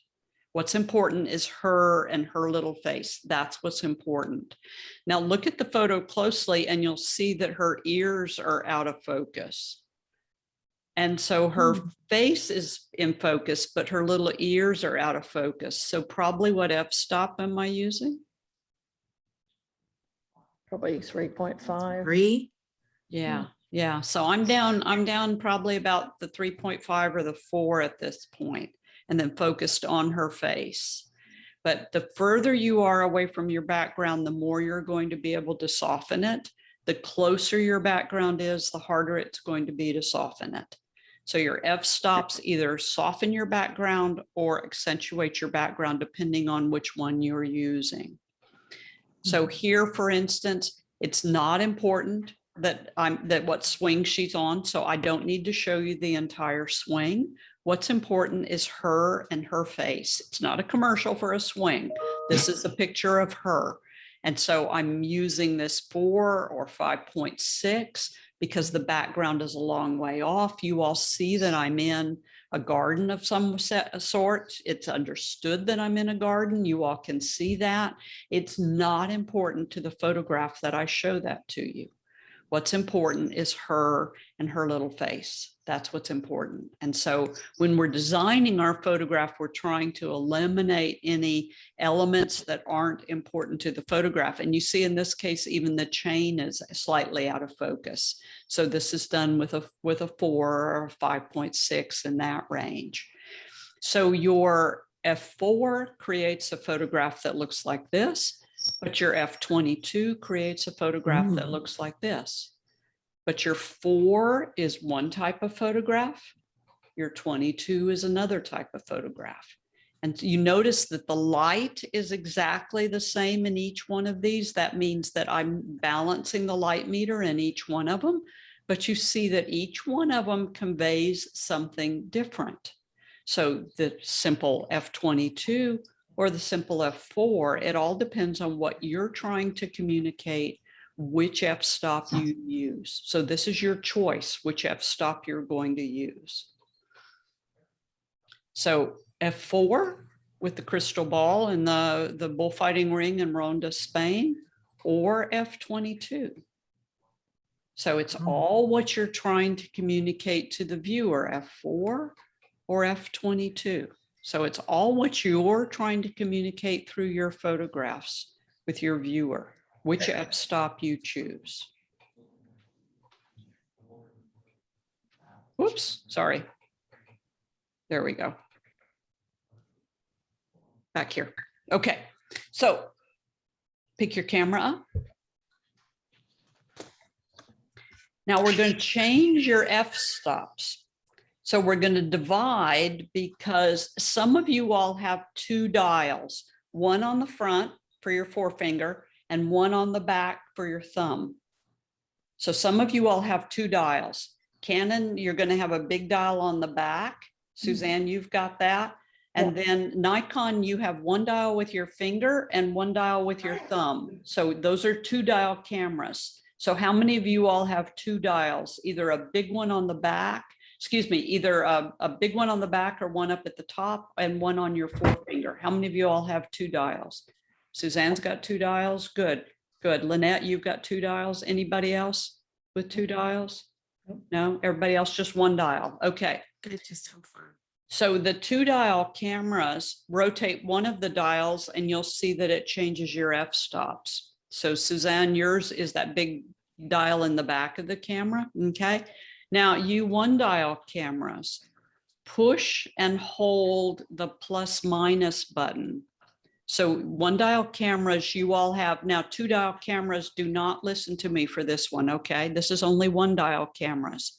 What's important is her and her little face. That's what's important. Now look at the photo closely and you'll see that her ears are out of focus. And so her face is in focus, but her little ears are out of focus. So probably what f-stop am I using? Probably 3.5. 3. Yeah, yeah. So I'm down probably about the 3.5 or the 4 at this point, and then focused on her face. But the further you are away from your background, the more you're going to be able to soften it. The closer your background is, the harder it's going to be to soften it. So your f-stops either soften your background or accentuate your background, depending on which one you're using. So here, for instance, it's not important that what swing she's on, so I don't need to show you the entire swing. What's important is her and her face. It's not a commercial for a swing. This is a picture of her. And so I'm using this 4 or 5.6 because the background is a long way off. You all see that I'm in a garden of some sort. It's understood that I'm in a garden. You all can see that. It's not important to the photograph that I show that to you. What's important is her and her little face. That's what's important. And so when we're designing our photograph, we're trying to eliminate any elements that aren't important to the photograph. And you see in this case, even the chain is slightly out of focus. So this is done with a 4 or a 5.6 in that range. So your f4 creates a photograph that looks like this. But your f22 creates a photograph that looks like this. But your 4 is one type of photograph. Your 22 is another type of photograph. And you notice that the light is exactly the same in each one of these. That means that I'm balancing the light meter in each one of them. But you see that each one of them conveys something different. So the simple f22 or the simple f4, it all depends on what you're trying to communicate, which f-stop you use. So this is your choice, which f-stop you're going to use. So f4 with the crystal ball and the bullfighting ring in Ronda, Spain, or f22. So it's all what you're trying to communicate to the viewer, f4 or f22. So it's all what you're trying to communicate through your photographs with your viewer, which f-stop you choose. Whoops, sorry. There we go. Back here. Okay, so pick your camera up. Now we're going to change your f-stops. So we're going to divide because some of you all have 2 dials, one on the front for your forefinger and one on the back for your thumb. So some of you all have 2 dials. Canon, you're going to have a big dial on the back. Suzanne, you've got that. And then Nikon, you have 1 dial with your finger and 1 dial with your thumb. So those are 2 dial cameras. So how many of you all have 2 dials, either a big one on the back, either a big one on the back or one up at the top and one on your forefinger? How many of you all have 2 dials? Suzanne's got 2 dials. Good, good. Lynette, you've got 2 dials. Anybody else with 2 dials? No, everybody else just 1 dial. Okay. I just have fun. So the 2 dial cameras, rotate one of the dials and you'll see that it changes your f-stops. So Suzanne, yours is that big dial in the back of the camera. Okay. Now you 1 dial cameras, push and hold the plus minus button. So 1-dial cameras, you all have now 2-dial cameras. Do not listen to me for this one. Okay. This is only 1-dial cameras.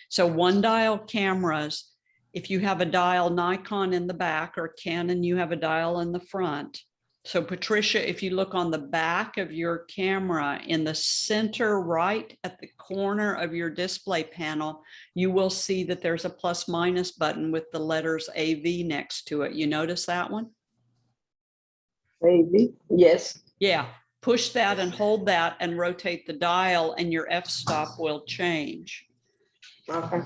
So 1-dial cameras, if you have a dial Nikon in the back or Canon, you have a dial in the front. So Patricia, if you look on the back of your camera in the center, right at the corner of your display panel, you will see that there's a plus minus button with the letters AV next to it. You notice that one? Maybe, yes. Yeah, push that and hold that and rotate the dial and your f-stop will change. Okay.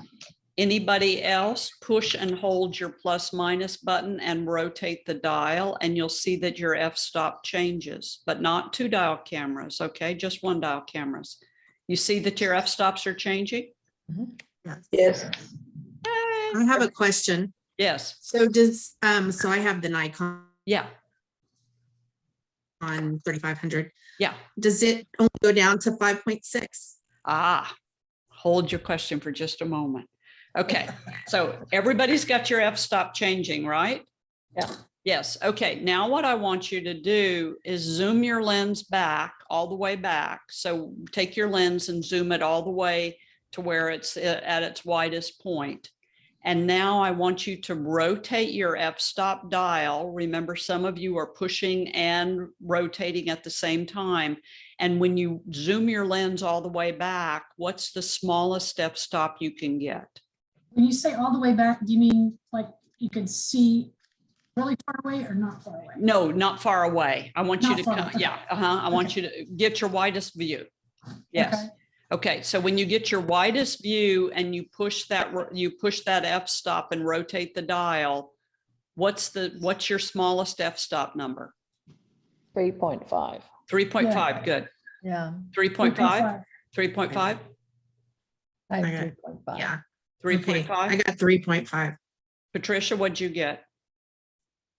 Anybody else, push and hold your plus minus button and rotate the dial and you'll see that your f-stop changes, but not 2-dial cameras, okay? Just 1-dial cameras. You see that your f-stops are changing? Yes. I have a question. Yes, So does, so I have the Nikon yeah, on 3500. yeah. Does it only go down to 5.6? Hold your question for just a moment. Okay, so everybody's got your f-stop changing, right? Yeah. Yes, okay. Now what I want you to do is zoom your lens back, all the way back. So take your lens and zoom it all the way to where it's at its widest point. And now I want you to rotate your f-stop dial. Remember, some of you are pushing and rotating at the same time. And when you zoom your lens all the way back, what's the smallest f-stop you can get? When you say all the way back, do you mean like you could see really far away or not far away? No, not far away. I want you Not to, far come, away. yeah, I want you to get your widest view. Yes. Okay. Okay, so when you get your widest view and you push that f-stop and rotate the dial, what's your smallest f-stop number? 3.5. 3.5, good. Yeah. 3.5, 3.5, I have Okay. 3.5. Yeah. Okay, 3.5. I got 3.5. Patricia, what'd you get?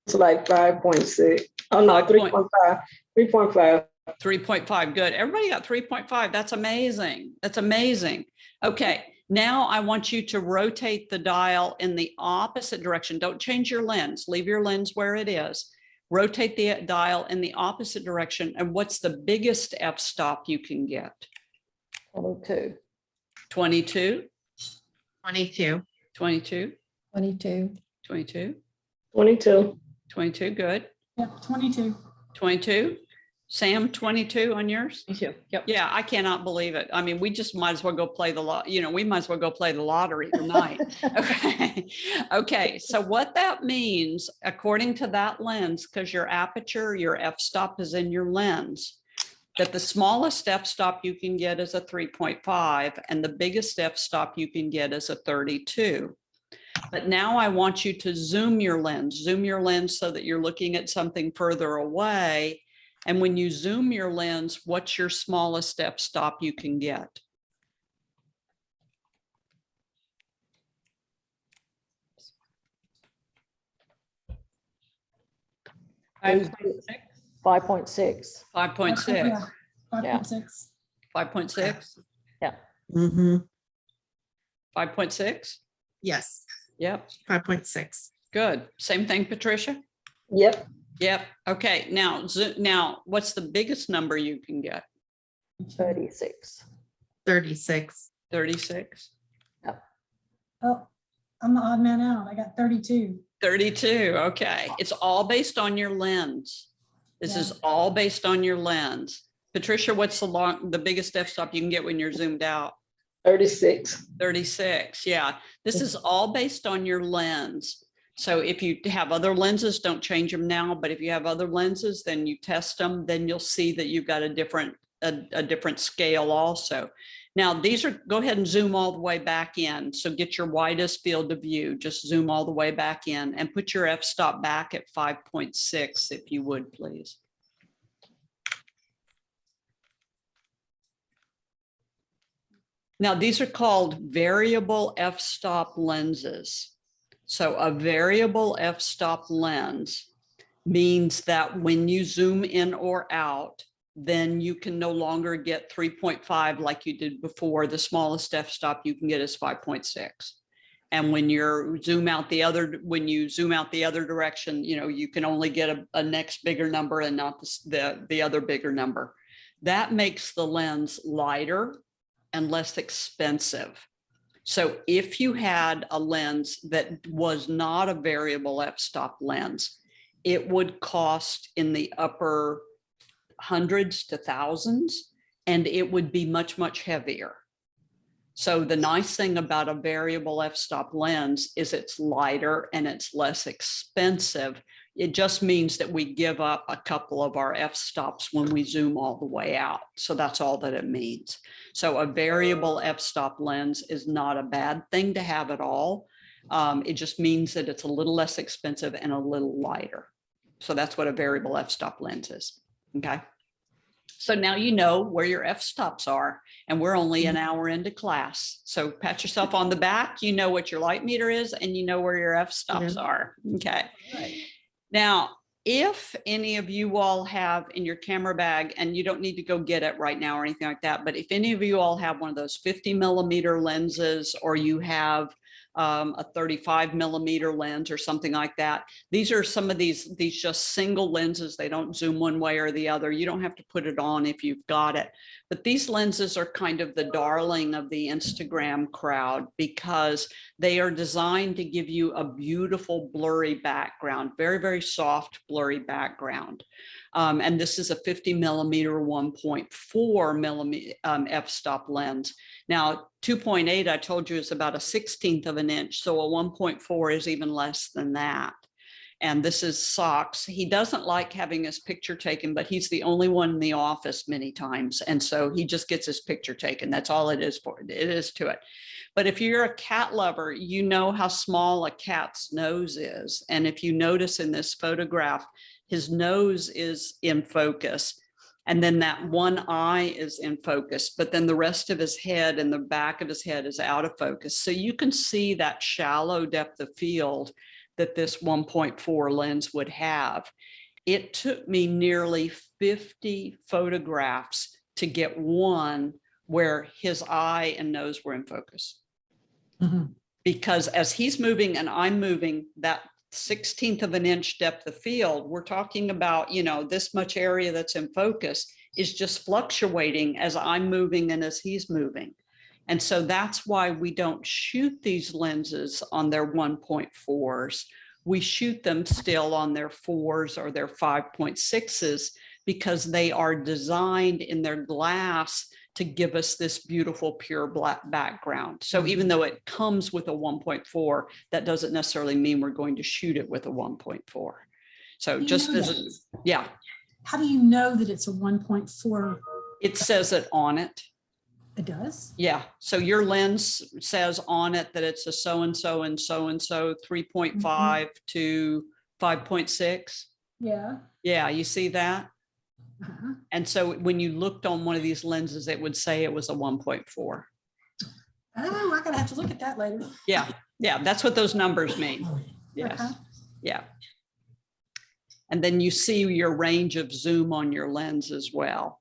It's like 5.6. Oh, no, 5 point- 3.5. 3.5. 3.5, good. Everybody got 3.5. That's amazing. That's amazing. Okay, now I want you to rotate the dial in the opposite direction. Don't change your lens. Leave your lens where it is. Rotate the dial in the opposite direction. And what's the biggest f-stop you can get? 22. 22, 22. 22, 22. 22, 22. 22, good. Yep, 22. 22. Sam, 22 on yours? Me too. Yep. Yeah, I cannot believe it. I mean, we just might as well go play the we might as well go play the lottery tonight. Okay. Okay. So what that means, according to that lens, because your aperture, your f-stop is in your lens, that the smallest f-stop you can get is a 3.5 and the biggest f-stop you can get is a 32. But now I want you to zoom your lens so that you're looking at something further away. And when you zoom your lens, what's your smallest f-stop you can get? Eight. 5.6. 5.6, Yeah, 5.6. 5.6, Mm-hmm. 5.6. Yes, Yep, 5.6. good. Same thing, Patricia? Yep. Yep. Okay. Now, what's the biggest number you can get? 36. 36. 36. Oh, I'm the odd man out. I got 32. 32. Okay. It's all based on your lens. This is all based on your lens. Patricia, what's the biggest f-stop you can get when you're zoomed out? 36. 36. Yeah. This is all based on your lens. So if you have other lenses, don't change them now. But if you have other lenses, then you test them, then you'll see that you've got a different scale also. Now go ahead and zoom all the way back in. So get your widest field of view, just zoom all the way back in and put your f-stop back at 5.6, if you would, please. Now these are called variable f-stop lenses. So a variable f-stop lens means that when you zoom in or out, then you can no longer get 3.5 like you did before. The smallest f-stop you can get is 5.6. And when you zoom out the other direction, you can only get a next bigger number and not the other bigger number. That makes the lens lighter and less expensive. So if you had a lens that was not a variable f-stop lens, it would cost in the upper hundreds to thousands, and it would be much, much heavier. So the nice thing about a variable f-stop lens is it's lighter and it's less expensive. It just means that we give up a couple of our f-stops when we zoom all the way out. So that's all that it means. So a variable f-stop lens is not a bad thing to have at all. It just means that it's a little less expensive and a little lighter. So that's what a variable f-stop lens is. Okay. So now you know where your f-stops are, and we're only an hour into class. So pat yourself on the back. You know what your light meter is, and you know where your f-stops are. Okay. Now, if any of you all have in your camera bag, and you don't need to go get it right now or anything like that, but if any of you all have one of those 50 millimeter lenses, or you have a 35 millimeter lens or something like that. These are some of these just single lenses. They don't zoom one way or the other. You don't have to put it on if you've got it. But these lenses are kind of the darling of the Instagram crowd because they are designed to give you a beautiful blurry background, very, very soft blurry background. And this is a 50 millimeter 1.4 millimeter f-stop lens. Now, 2.8, I told you, is about a 16th of an inch. So a 1.4 is even less than that. And this is Socks. He doesn't like having his picture taken, but he's the only one in the office many times. And so he just gets his picture taken. That's all it is for it. It is to it. But if you're a cat lover, you know how small a cat's nose is. And if you notice in this photograph, his nose is in focus. And then that one eye is in focus, but then the rest of his head and the back of his head is out of focus. So you can see that shallow depth of field that this 1.4 lens would have. It took me nearly 50 photographs to get one where his eye and nose were in focus. Mhm. Because as he's moving and I'm moving, that 16th of an inch depth of field, we're talking about, this much area that's in focus is just fluctuating as I'm moving and as he's moving. And so that's why we don't shoot these lenses on their 1.4s. We shoot them still on their 4s or their 5.6s because they are designed in their glass to give us this beautiful pure black background. So even though it comes with a 1.4, that doesn't necessarily mean we're going to shoot it with a 1.4. So just as, yeah. How do you know that it's a 1.4? It says it on it. It does? Yeah. So your lens says on it that it's a so-and-so and so-and-so 3.5 to 5.6. Yeah. Yeah. You see that? Uh-huh. And so when you looked on one of these lenses, it would say it was a 1.4. Oh, I'm gonna have to look at that later. Yeah. Yeah. That's what those numbers mean. Yes. Okay. Yeah. And then you see your range of zoom on your lens as well.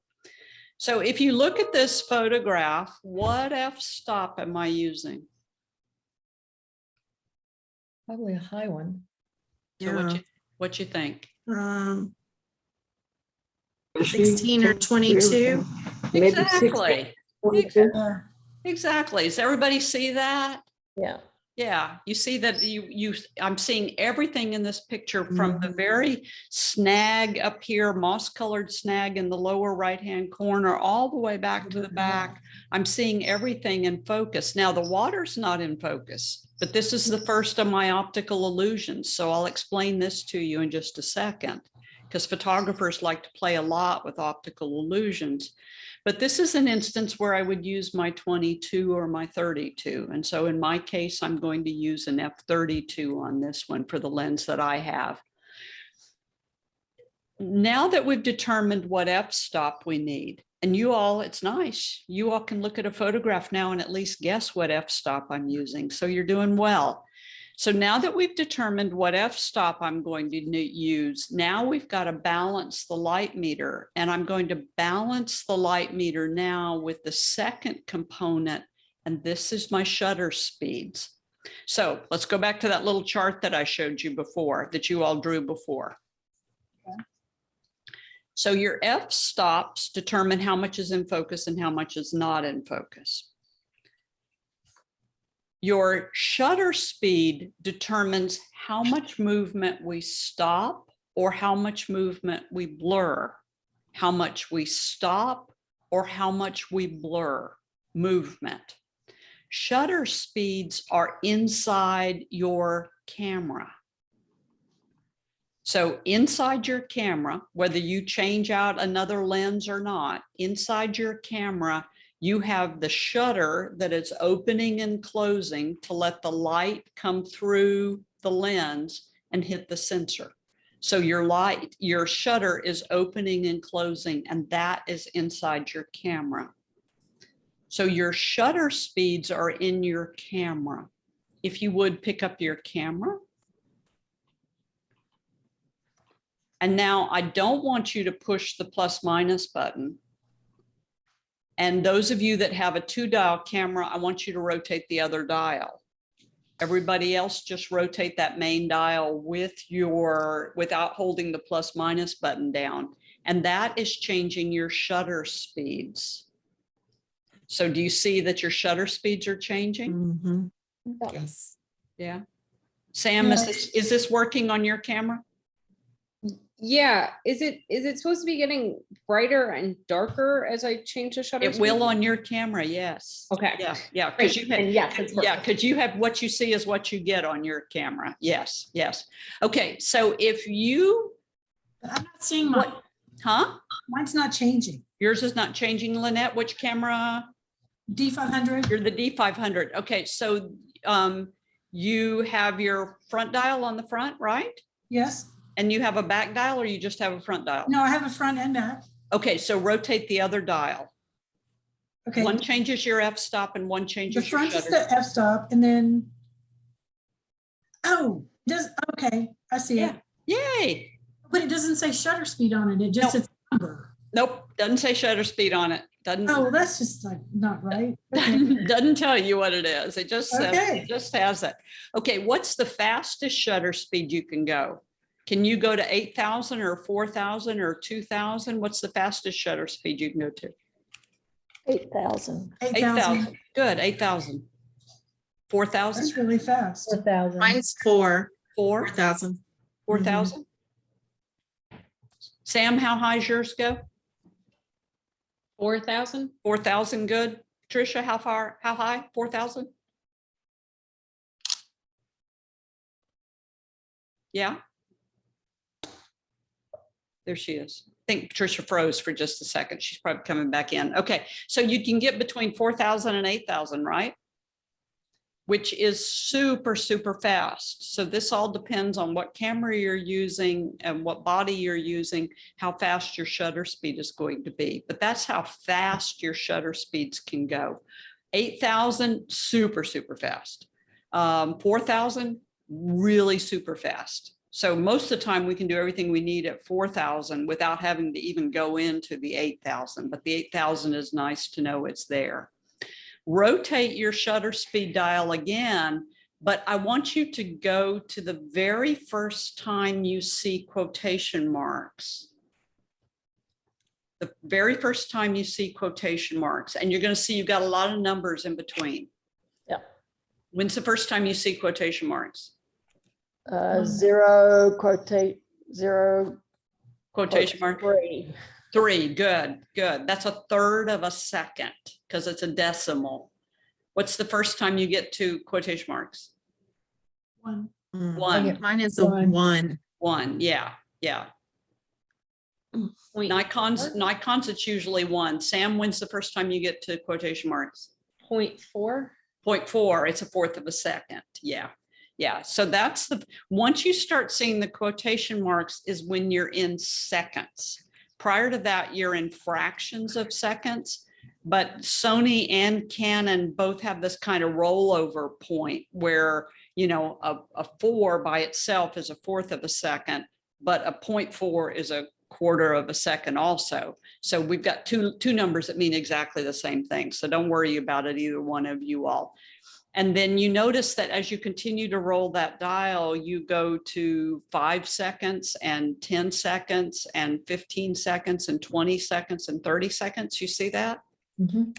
So if you look at this photograph, what f-stop am I using? Probably a high one. So what you think? 16 or 22. Maybe Exactly. 22. Yeah. Exactly. Does everybody see that? Yeah. Yeah, you see that I'm seeing everything in this picture from the very snag up here, moss colored snag in the lower right-hand corner, all the way back to the back. I'm seeing everything in focus. Now the water's not in focus, but this is the first of my optical illusions. So I'll explain this to you in just a second, because photographers like to play a lot with optical illusions. But this is an instance where I would use my 22 or my 32. And so in my case, I'm going to use an f32 on this one for the lens that I have. Now that we've determined what f-stop we need, and you all, it's nice. You all can look at a photograph now and at least guess what f-stop I'm using. So you're doing well. So now that we've determined what f-stop I'm going to use, now we've got to balance the light meter. And I'm going to balance the light meter now with the second component. And this is my shutter speeds. So let's go back to that little chart that I showed you before, that you all drew before. Okay. So your f-stops determine how much is in focus and how much is not in focus. Your shutter speed determines how much movement we stop or how much movement we blur, how much we stop or how much we blur movement. Shutter speeds are inside your camera. So inside your camera, whether you change out another lens or not, inside your camera, you have the shutter that is opening and closing to let the light come through the lens and hit the sensor. So your shutter is opening and closing, and that is inside your camera. So your shutter speeds are in your camera. If you would pick up your camera. And now I don't want you to push the plus minus button. And those of you that have a 2-dial camera, I want you to rotate the other dial. Everybody else just rotate that main dial without holding the plus minus button down. And that is changing your shutter speeds. So do you see that your shutter speeds are changing? Mhm. Yeah. Yes. Yeah. Sam, is this working on your camera? Yeah, is it supposed to be getting brighter and darker as I change the shutter It will speed? on your camera, yes. Okay. Yeah, yeah, Great. because you have, And yes, it's yeah, working. because you have what you see is what you get on your camera. Yes, yes. Okay, so if you, But I'm not seeing mine. huh? Mine's not changing. Yours is not changing, Lynette. Which camera? D500. You're the D500. Okay, so you have your front dial on the front, right? Yes. And you have a back dial, or you just have a front dial? No, I have a front and back. Okay, so rotate the other dial. Okay. One changes your f-stop and one The changes your front is shutter. the f-stop, and then, oh, okay, I see it. Yay. But it doesn't say shutter speed on it. It just Nope. says number. Nope, doesn't say shutter speed on it. Doesn't, Oh, that's just like not right. Okay. doesn't tell you what it is. It just says, Okay. it just has it. Okay, what's the fastest shutter speed you can go? Can you go to 8,000 or 4,000 or 2,000? What's the fastest shutter speed you can go to? 8,000. 8,000. Good, 8,000. 4,000? That's really fast. 4,000. Mine's 4,000. 4,000? 4,000? Sam, how high's yours go? 4,000? 4,000, good. Tricia, how high? 4,000? Yeah. There she is. I think Tricia froze for just a second. She's probably coming back in. Okay, so you can get between 4,000 and 8,000, right? Which is super, super fast. So this all depends on what camera you're using and what body you're using, how fast your shutter speed is going to be. But that's how fast your shutter speeds can go. 8,000, super, super fast. 4,000, really super fast. So most of the time we can do everything we need at 4,000 without having to even go into the 8,000, but the 8,000 is nice to know it's there. Rotate your shutter speed dial again, but I want you to go to the very first time you see quotation marks. The very first time you see quotation marks, and you're going to see you've got a lot of numbers in between. Yeah. When's the first time you see quotation marks? Zero Quotation mark? 3. 3, good, good. That's 1/3 of a second because it's a decimal. What's the first time you get to quotation marks? 1. 1. Mine is a 1. 1, yeah, yeah. Point Nikon's it's usually 1. Sam, when's the first time you get to quotation marks? 0.4. 0.4, it's 1/4 of a second, yeah. Yeah, so that's once you start seeing the quotation marks is when you're in seconds. Prior to that, you're in fractions of seconds, but Sony and Canon both have this kind of rollover point where, you know, a 4 by itself is 1/4 of a second, but a 0.4 is 1/4 of a second also. So we've got two numbers that mean exactly the same thing. So don't worry about it, either one of you all. And then you notice that as you continue to roll that dial, you go to 5 seconds and 10 seconds and 15 seconds and 20 seconds and 30 seconds. You see that? Mhm.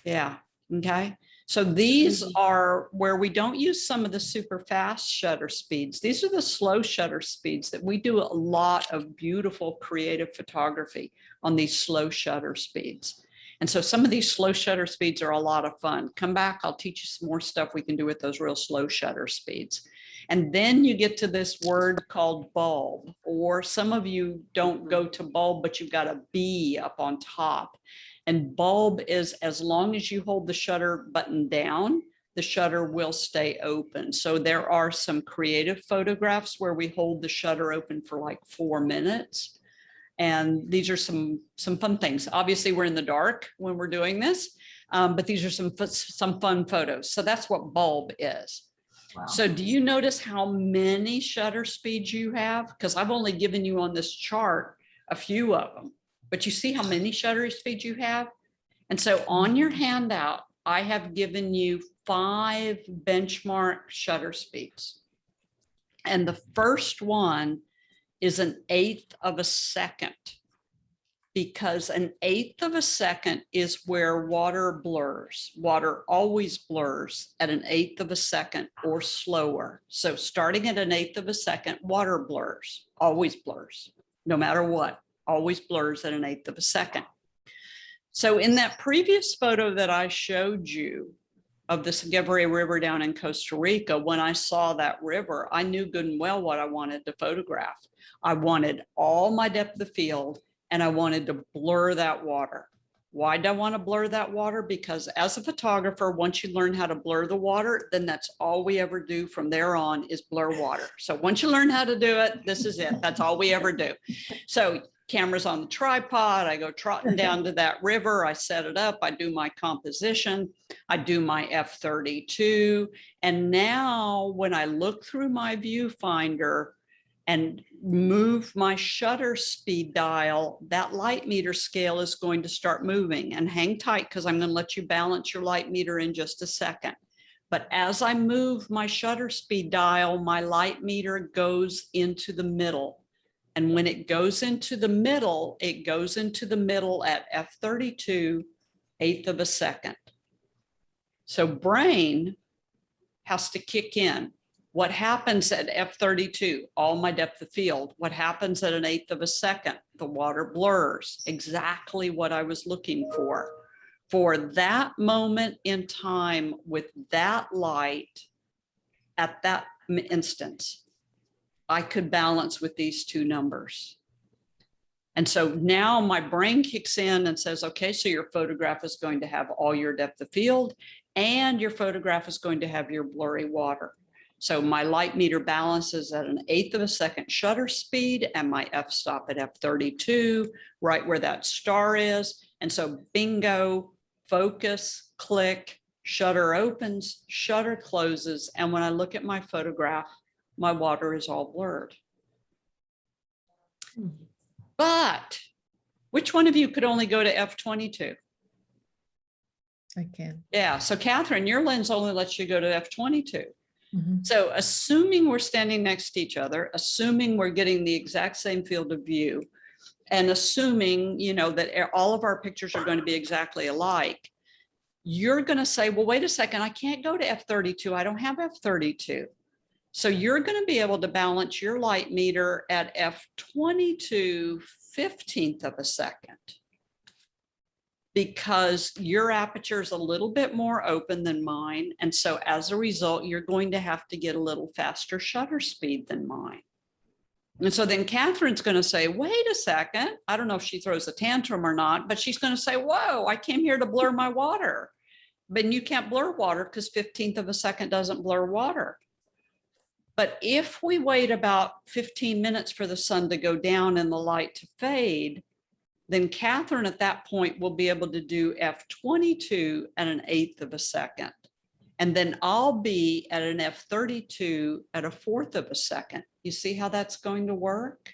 Yeah. Okay. So these Crazy. are where we don't use some of the super fast shutter speeds. These are the slow shutter speeds that we do a lot of beautiful creative photography on these slow shutter speeds. And so some of these slow shutter speeds are a lot of fun. Come back, I'll teach you some more stuff we can do with those real slow shutter speeds. And then you get to this word called bulb, or some of you don't go to bulb, but you've got a B up on top. And bulb is as long as you hold the shutter button down, the shutter will stay open. So there are some creative photographs where we hold the shutter open for like 4 minutes. And these are some fun things. Obviously, we're in the dark when we're doing this, but these are some fun photos. So that's what bulb is. Wow. So do you notice how many shutter speeds you have? Because I've only given you on this chart a few of them, but you see how many shutter speeds you have? And so on your handout, I have given you 5 benchmark shutter speeds. And the first one is 1/8 of a second, because 1/8 of a second is where water blurs. Water always blurs at 1/8 of a second or slower. So starting at 1/8 of a second, water blurs, always blurs, no matter what, always blurs at 1/8 of a second. So in that previous photo that I showed you of the Segovia River down in Costa Rica, when I saw that river, I knew good and well what I wanted to photograph. I wanted all my depth of field, and I wanted to blur that water. Why do I want to blur that water? Because as a photographer, once you learn how to blur the water, then that's all we ever do from there on is blur water. So once you learn how to do it, this is it. That's all we ever do. So camera's on the tripod, I go trotting down to that river, I set it up, I do my composition, I do my f/32. And now when I look through my viewfinder and move my shutter speed dial, that light meter scale is going to start moving. And hang tight, because I'm going to let you balance your light meter in just a second. But as I move my shutter speed dial, my light meter goes into the middle. And when it goes into the middle, it goes into the middle at f/32, 1/8 of a second. So brain has to kick in. What happens at f/32? All my depth of field. What happens at 1/8 of a second? The water blurs. Exactly what I was looking for. For that moment in time with that light at that instance, I could balance with these 2 numbers. And so now my brain kicks in and says, okay, so your photograph is going to have all your depth of field, and your photograph is going to have your blurry water. So my light meter balances at 1/8 of a second shutter speed, and my f-stop at f/32, right where that star is. And so bingo, focus, click, shutter opens, shutter closes. And when I look at my photograph, my water is all blurred. But which one of you could only go to f/22? I can. Yeah, so Catherine, your lens only lets you go to f/22. Mhm. So assuming we're standing next to each other, assuming we're getting the exact same field of view, and assuming, you know, that all of our pictures are going to be exactly alike, you're going to say, well, wait a second, I can't go to f/32. I don't have f/32. So you're going to be able to balance your light meter at f/22, 1/15 of a second, because your aperture is a little bit more open than mine. And so as a result, you're going to have to get a little faster shutter speed than mine. And so then Catherine's going to say, wait a second, I don't know if she throws a tantrum or not, but she's going to say, whoa, I came here to blur my water. But you can't blur water because 1/15 of a second doesn't blur water. But if we wait about 15 minutes for the sun to go down and the light to fade, then Catherine at that point will be able to do f/22 at 1/8 of a second. And then I'll be at an f/32 at 1/4 of a second. You see how that's going to work?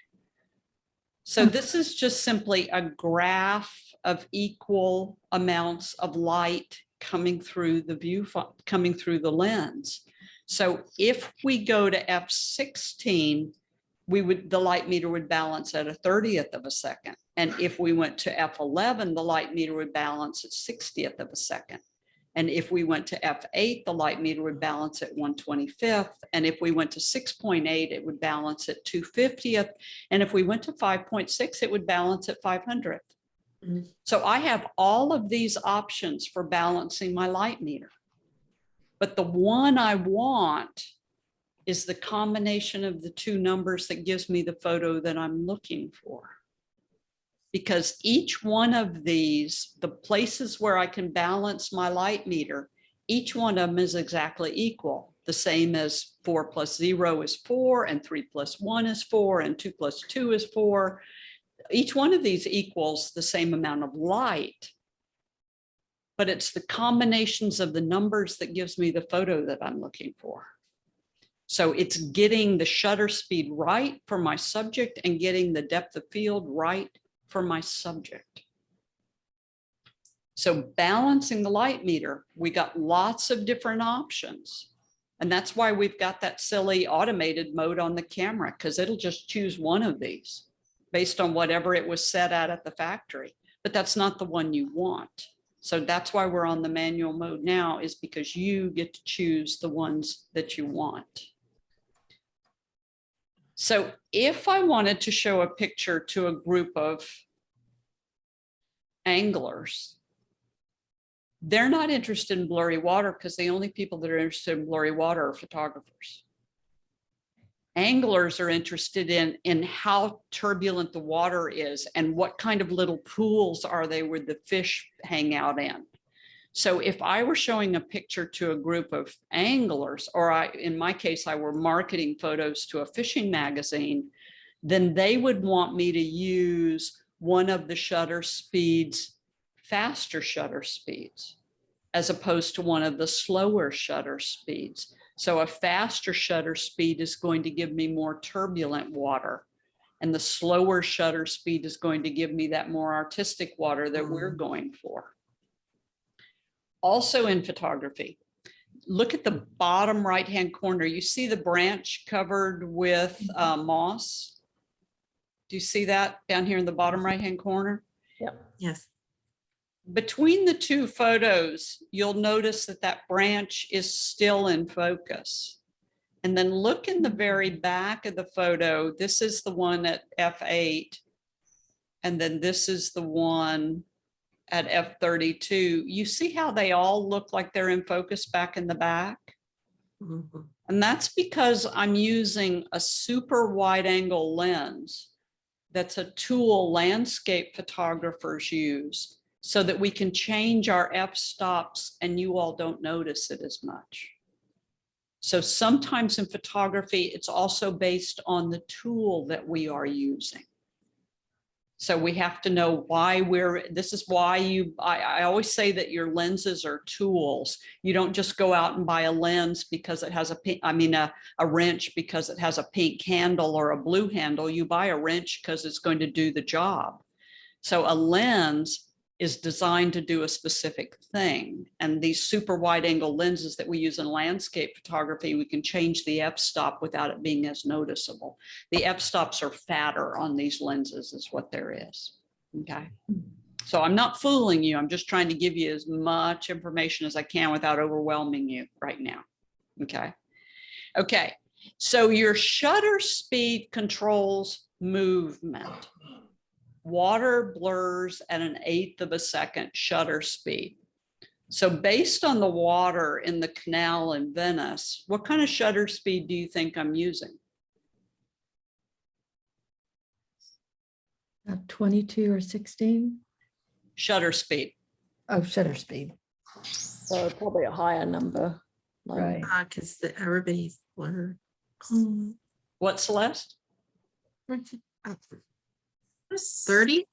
So this is just simply a graph of equal amounts of light coming through the coming through the lens. So if we go to f16, the light meter would balance at a 30th of a second. And if we went to f11, the light meter would balance at 60th of a second. And if we went to f8, the light meter would balance at 1/25th. And if we went to 6.8, it would balance at 2/50th. And if we went to 5.6, it would balance at 500th. Mhm. So I have all of these options for balancing my light meter. But the one I want is the combination of the two numbers that gives me the photo that I'm looking for. Because each one of these, the places where I can balance my light meter, each one of them is exactly equal. The same as 4 plus 0 is 4, and 3 plus 1 is 4, and 2 plus 2 is 4. Each one of these equals the same amount of light. But it's the combinations of the numbers that gives me the photo that I'm looking for. So it's getting the shutter speed right for my subject and getting the depth of field right for my subject. So balancing the light meter, we got lots of different options. And that's why we've got that silly automated mode on the camera, because it'll just choose one of these based on whatever it was set at the factory. But that's not the one you want. So that's why we're on the manual mode now, is because you get to choose the ones that you want. So if I wanted to show a picture to a group of anglers, they're not interested in blurry water because the only people that are interested in blurry water are photographers. Anglers are interested in how turbulent the water is and what kind of little pools are they where the fish hang out in. So if I were showing a picture to a group of anglers, or in my case, I were marketing photos to a fishing magazine, then they would want me to use one of the shutter speeds, faster shutter speeds, as opposed to one of the slower shutter speeds. So a faster shutter speed is going to give me more turbulent water, and the slower shutter speed is going to give me that more artistic water that we're going for. Also in photography, look at the bottom right-hand corner. You see the branch covered with moss? Do you see that down here in the bottom right-hand corner? Yep. Yes. Between the two photos, you'll notice that that branch is still in focus. And then look in the very back of the photo. This is the one at f8. And then this is the one at f32. You see how they all look like they're in focus back in the back? Mhm. And that's because I'm using a super wide angle lens. That's a tool landscape photographers use so that we can change our f-stops and you all don't notice it as much. So sometimes in photography, it's also based on the tool that we are using. So we have to know why this is why I always say that your lenses are tools. You don't just go out and buy a lens because it has a wrench because it has a pink handle or a blue handle. You buy a wrench because it's going to do the job. So a lens is designed to do a specific thing. And these super wide angle lenses that we use in landscape photography, we can change the f-stop without it being as noticeable. The f-stops are fatter on these lenses is what there is, okay? So I'm not fooling you. I'm just trying to give you as much information as I can without overwhelming you right now, okay? Okay, so your shutter speed controls movement. Water blurs at 1/8 of a second shutter speed. So based on the water in the canal in Venice, what kind of shutter speed do you think I'm using? 22 or 16? Shutter speed. Oh, shutter speed. So probably a higher number. like- Right. Because everybody's blurred. What, Celeste? 30?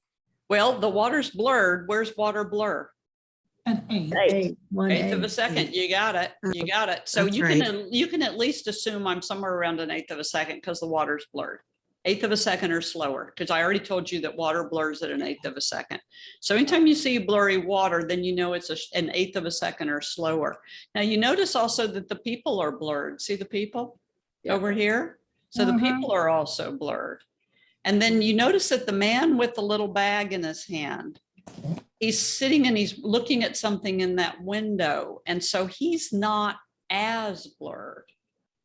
Well, the water's blurred. Where's water blur? An 8. 8. 1/8 of a second. You got it. You got it. So That's you right. can at least assume I'm somewhere around 1/8 of a second because the water's blurred. 1/8 of a second or slower, because I already told you that water blurs at 1/8 of a second. So anytime you see blurry water, then you know it's 1/8 of a second or slower. Now you notice also that the people are blurred. See the people Yeah. over here? So the Mhm. people are also blurred. And then you notice that the man with the little bag in his hand, he's sitting and he's looking at something in that window. And so he's not as blurred.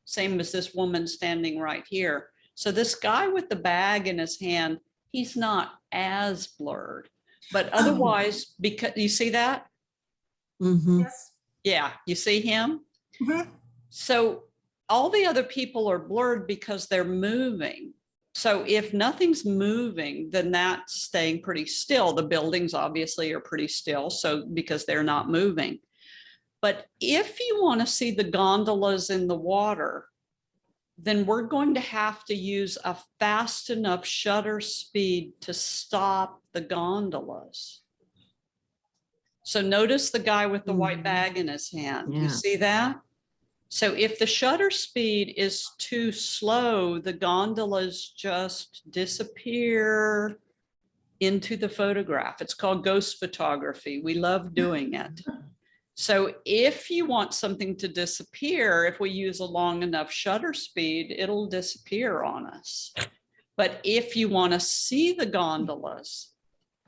Same as this woman standing right here. So this guy with the bag in his hand, he's not as blurred. But otherwise, because you see that? Mhm. Yes. Yeah, you see him? Mhm. So all the other people are blurred because they're moving. So if nothing's moving, then that's staying pretty still. The buildings obviously are pretty still, so because they're not moving. But if you want to see the gondolas in the water, then we're going to have to use a fast enough shutter speed to stop the gondolas. So notice the guy with the white bag in his hand. You Yeah. see that? So if the shutter speed is too slow, the gondolas just disappear into the photograph. It's called ghost photography. We love doing it. So if you want something to disappear, if we use a long enough shutter speed, it'll disappear on us. But if you want to see the gondolas,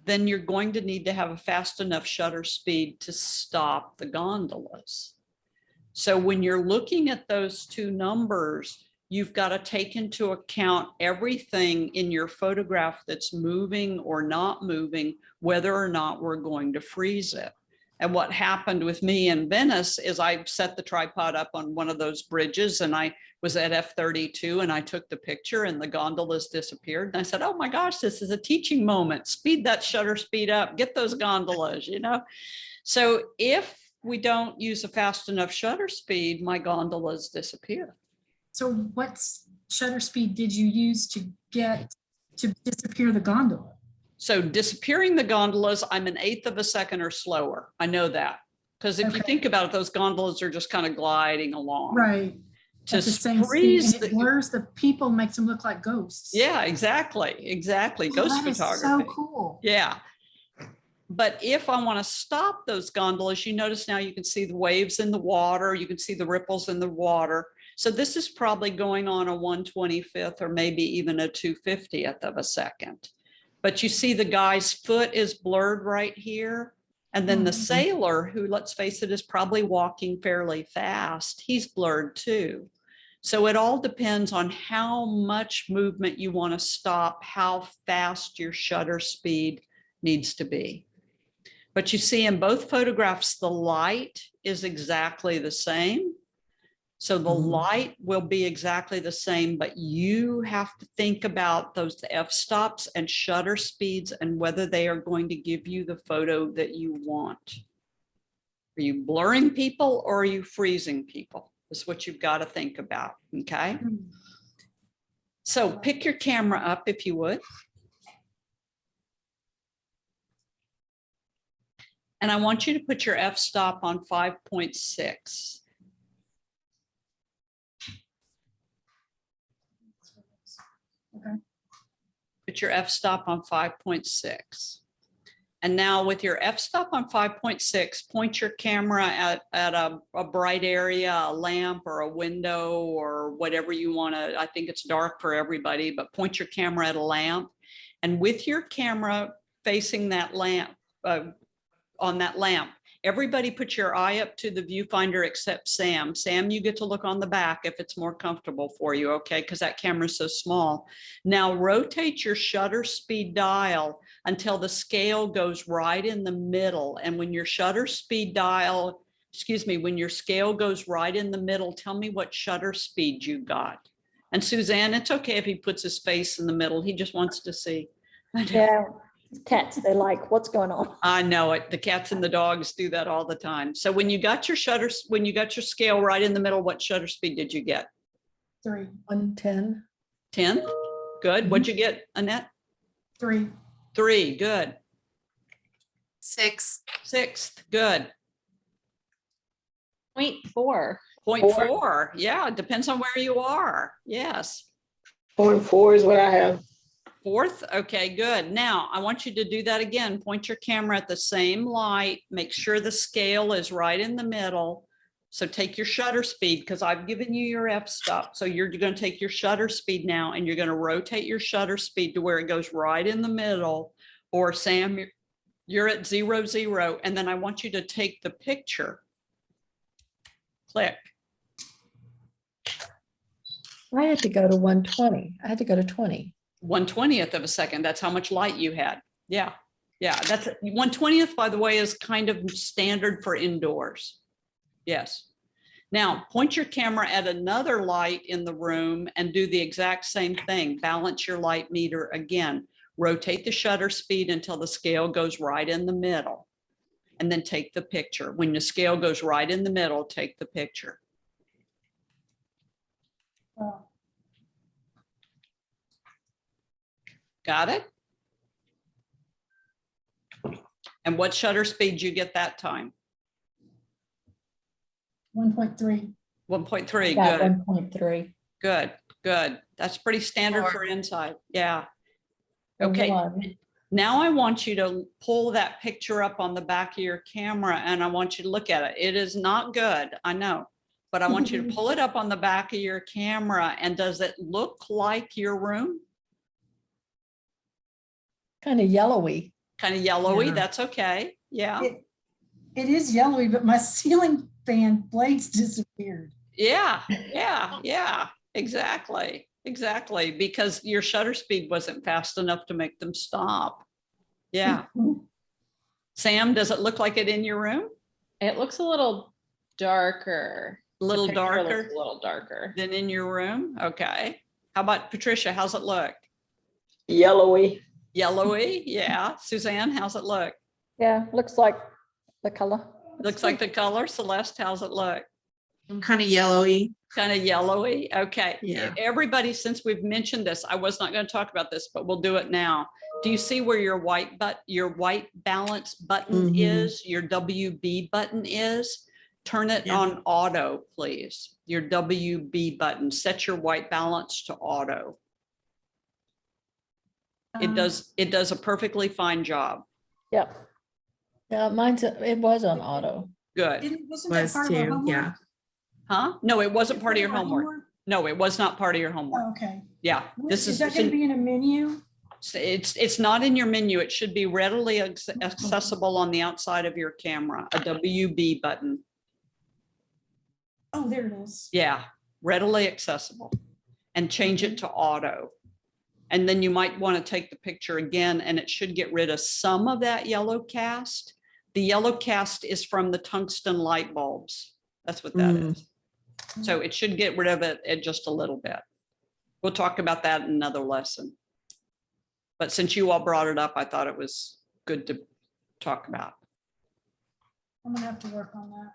then you're going to need to have a fast enough shutter speed to stop the gondolas. So when you're looking at those two numbers, you've got to take into account everything in your photograph that's moving or not moving, whether or not we're going to freeze it. And what happened with me in Venice is I set the tripod up on one of those bridges and I was at F32 and I took the picture and the gondolas disappeared. And I said, oh my gosh, this is a teaching moment. Speed that shutter speed up, get those gondolas, you know? So if we don't use a fast enough shutter speed, my gondolas disappear. So what shutter speed did you use to get to disappear the gondola? So disappearing the gondolas, I'm 1/8 of a second or slower. I know that. Because if you Okay. think about it, those gondolas are just kind of gliding along. Right. To At the same speed, freeze and it the, blurs the people, makes them look like ghosts. yeah, exactly. Oh, Ghost that is photography. so cool. Yeah. But if I want to stop those gondolas, you notice now you can see the waves in the water, you can see the ripples in the water. So this is probably going on a 1/25th or maybe even a 2/50th of a second. But you see the guy's foot is blurred right here. And then the sailor, who, let's face it, is probably walking fairly fast, he's blurred too. So it all depends on how much movement you want to stop, how fast your shutter speed needs to be. But you see in both photographs, the light is exactly the same. So the light will be exactly the same, but you have to think about those f-stops and shutter speeds and whether they are going to give you the photo that you want. Are you blurring people or are you freezing people? That's what you've got to think about, okay? So pick your camera up if you would. And I want you to put your f-stop on 5.6. Okay. Put your f-stop on 5.6. And now with your f-stop on 5.6, point your camera at a bright area, a lamp or a window or whatever you want to. I think it's dark for everybody, but point your camera at a lamp. And with your camera facing that lamp, on that lamp, everybody put your eye up to the viewfinder except Sam. Sam, you get to look on the back if it's more comfortable for you, okay? Because that camera's so small. Now rotate your shutter speed dial until the scale goes right in the middle. And when your shutter speed dial, when your scale goes right in the middle, tell me what shutter speed you got. And Suzanne, it's okay if he puts his face in the middle. He just wants to see. Yeah, cats, they're like, what's going on? I know it. The cats and the dogs do that all the time. So when you got your scale right in the middle, what shutter speed did you get? 3. 110. 10? Good. What'd you get, Annette? 3. 3. Good. 6. 6th. Good. 0.4. 0.4. Yeah, it depends on where you are. Yes. 0.4 is what I have. Fourth, okay, good. Now, I want you to do that again. Point your camera at the same light. Make sure the scale is right in the middle. So take your shutter speed, because I've given you your f-stop. So you're going to take your shutter speed now, and you're going to rotate your shutter speed to where it goes right in the middle. Or Sam, you're at 0, 0. And then I want you to take the picture. Click. I had to go to 120. I had to go to 20. 1/20th of a second. That's how much light you had. Yeah. Yeah. That's 1/20th, by the way, is kind of standard for indoors. Yes. Now point your camera at another light in the room and do the exact same thing. Balance your light meter again. Rotate the shutter speed until the scale goes right in the middle. And then take the picture. When the scale goes right in the middle, take the picture. Oh, Got it? And what shutter speed did you get that time? 1.3. 1.3, Got good, 1.3. good, good. That's pretty standard for inside, yeah. for Okay, one. now I want you to pull that picture up on the back of your camera and I want you to look at it. It is not good, I know, but I want you to pull it up on the back of your camera, and does it look like your room? Kind of yellowy. Kind of yellowy, Yeah. that's okay, yeah. It is yellowy, but my ceiling fan blades disappeared. Yeah, yeah, exactly, exactly, because your shutter speed wasn't fast enough to make them stop. Yeah. Sam, does it look like it in your room? It looks a little darker. A little The picture looks darker A little darker. than in your room? Okay. How about Patricia? How's it look? Yellowy. Yellowy? Yeah. Suzanne, how's it look? Yeah, looks like the color. Looks like the color. Celeste, how's it look? Kind of yellowy. Kind of yellowy. Okay. Yeah. Everybody, since we've mentioned this, I was not going to talk about this, but we'll do it now. Do you see where your white balance button Mhm. is? Your WB button is? Turn it Yeah. on auto, please. Your WB button. Set your white balance to auto. It does a perfectly fine job. Yep. Yeah, it was on auto. Good. Wasn't that Was part of our too, homework? yeah. Huh? No, it wasn't part of your Our homework. No, it was not part of your homework. Oh, okay. Yeah. This Is is, that going to be in a menu? it's not in your menu. It should be readily accessible on the outside of your camera, a WB button. Oh, there it is. Yeah, readily accessible, and change it to auto. And then you might want to take the picture again, and it should get rid of some of that yellow cast. The yellow cast is from the tungsten light bulbs. That's what that is. So it should get rid of it at just a little bit. We'll talk about that in another lesson. But since you all brought it up, I thought it was good to talk about. I'm going to have to work on that.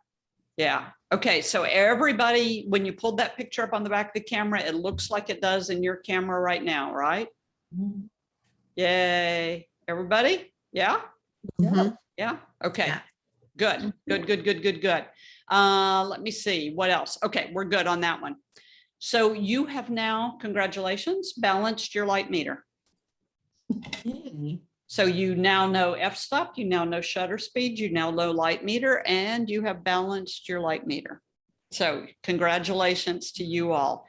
Yeah. Okay. So everybody, when you pulled that picture up on the back of the camera, it looks like it does in your camera right now, right? Mhm. Yay. Everybody? Yeah. Mhm. Yeah. Okay. Yeah. Good. Good, good, good, good, good. Let me see what else. Okay. We're good on that one. So you have now, congratulations, balanced your light meter. Yay. So you now know f-stop, you now know shutter speed, you now know light meter, and you have balanced your light meter. So congratulations to you all.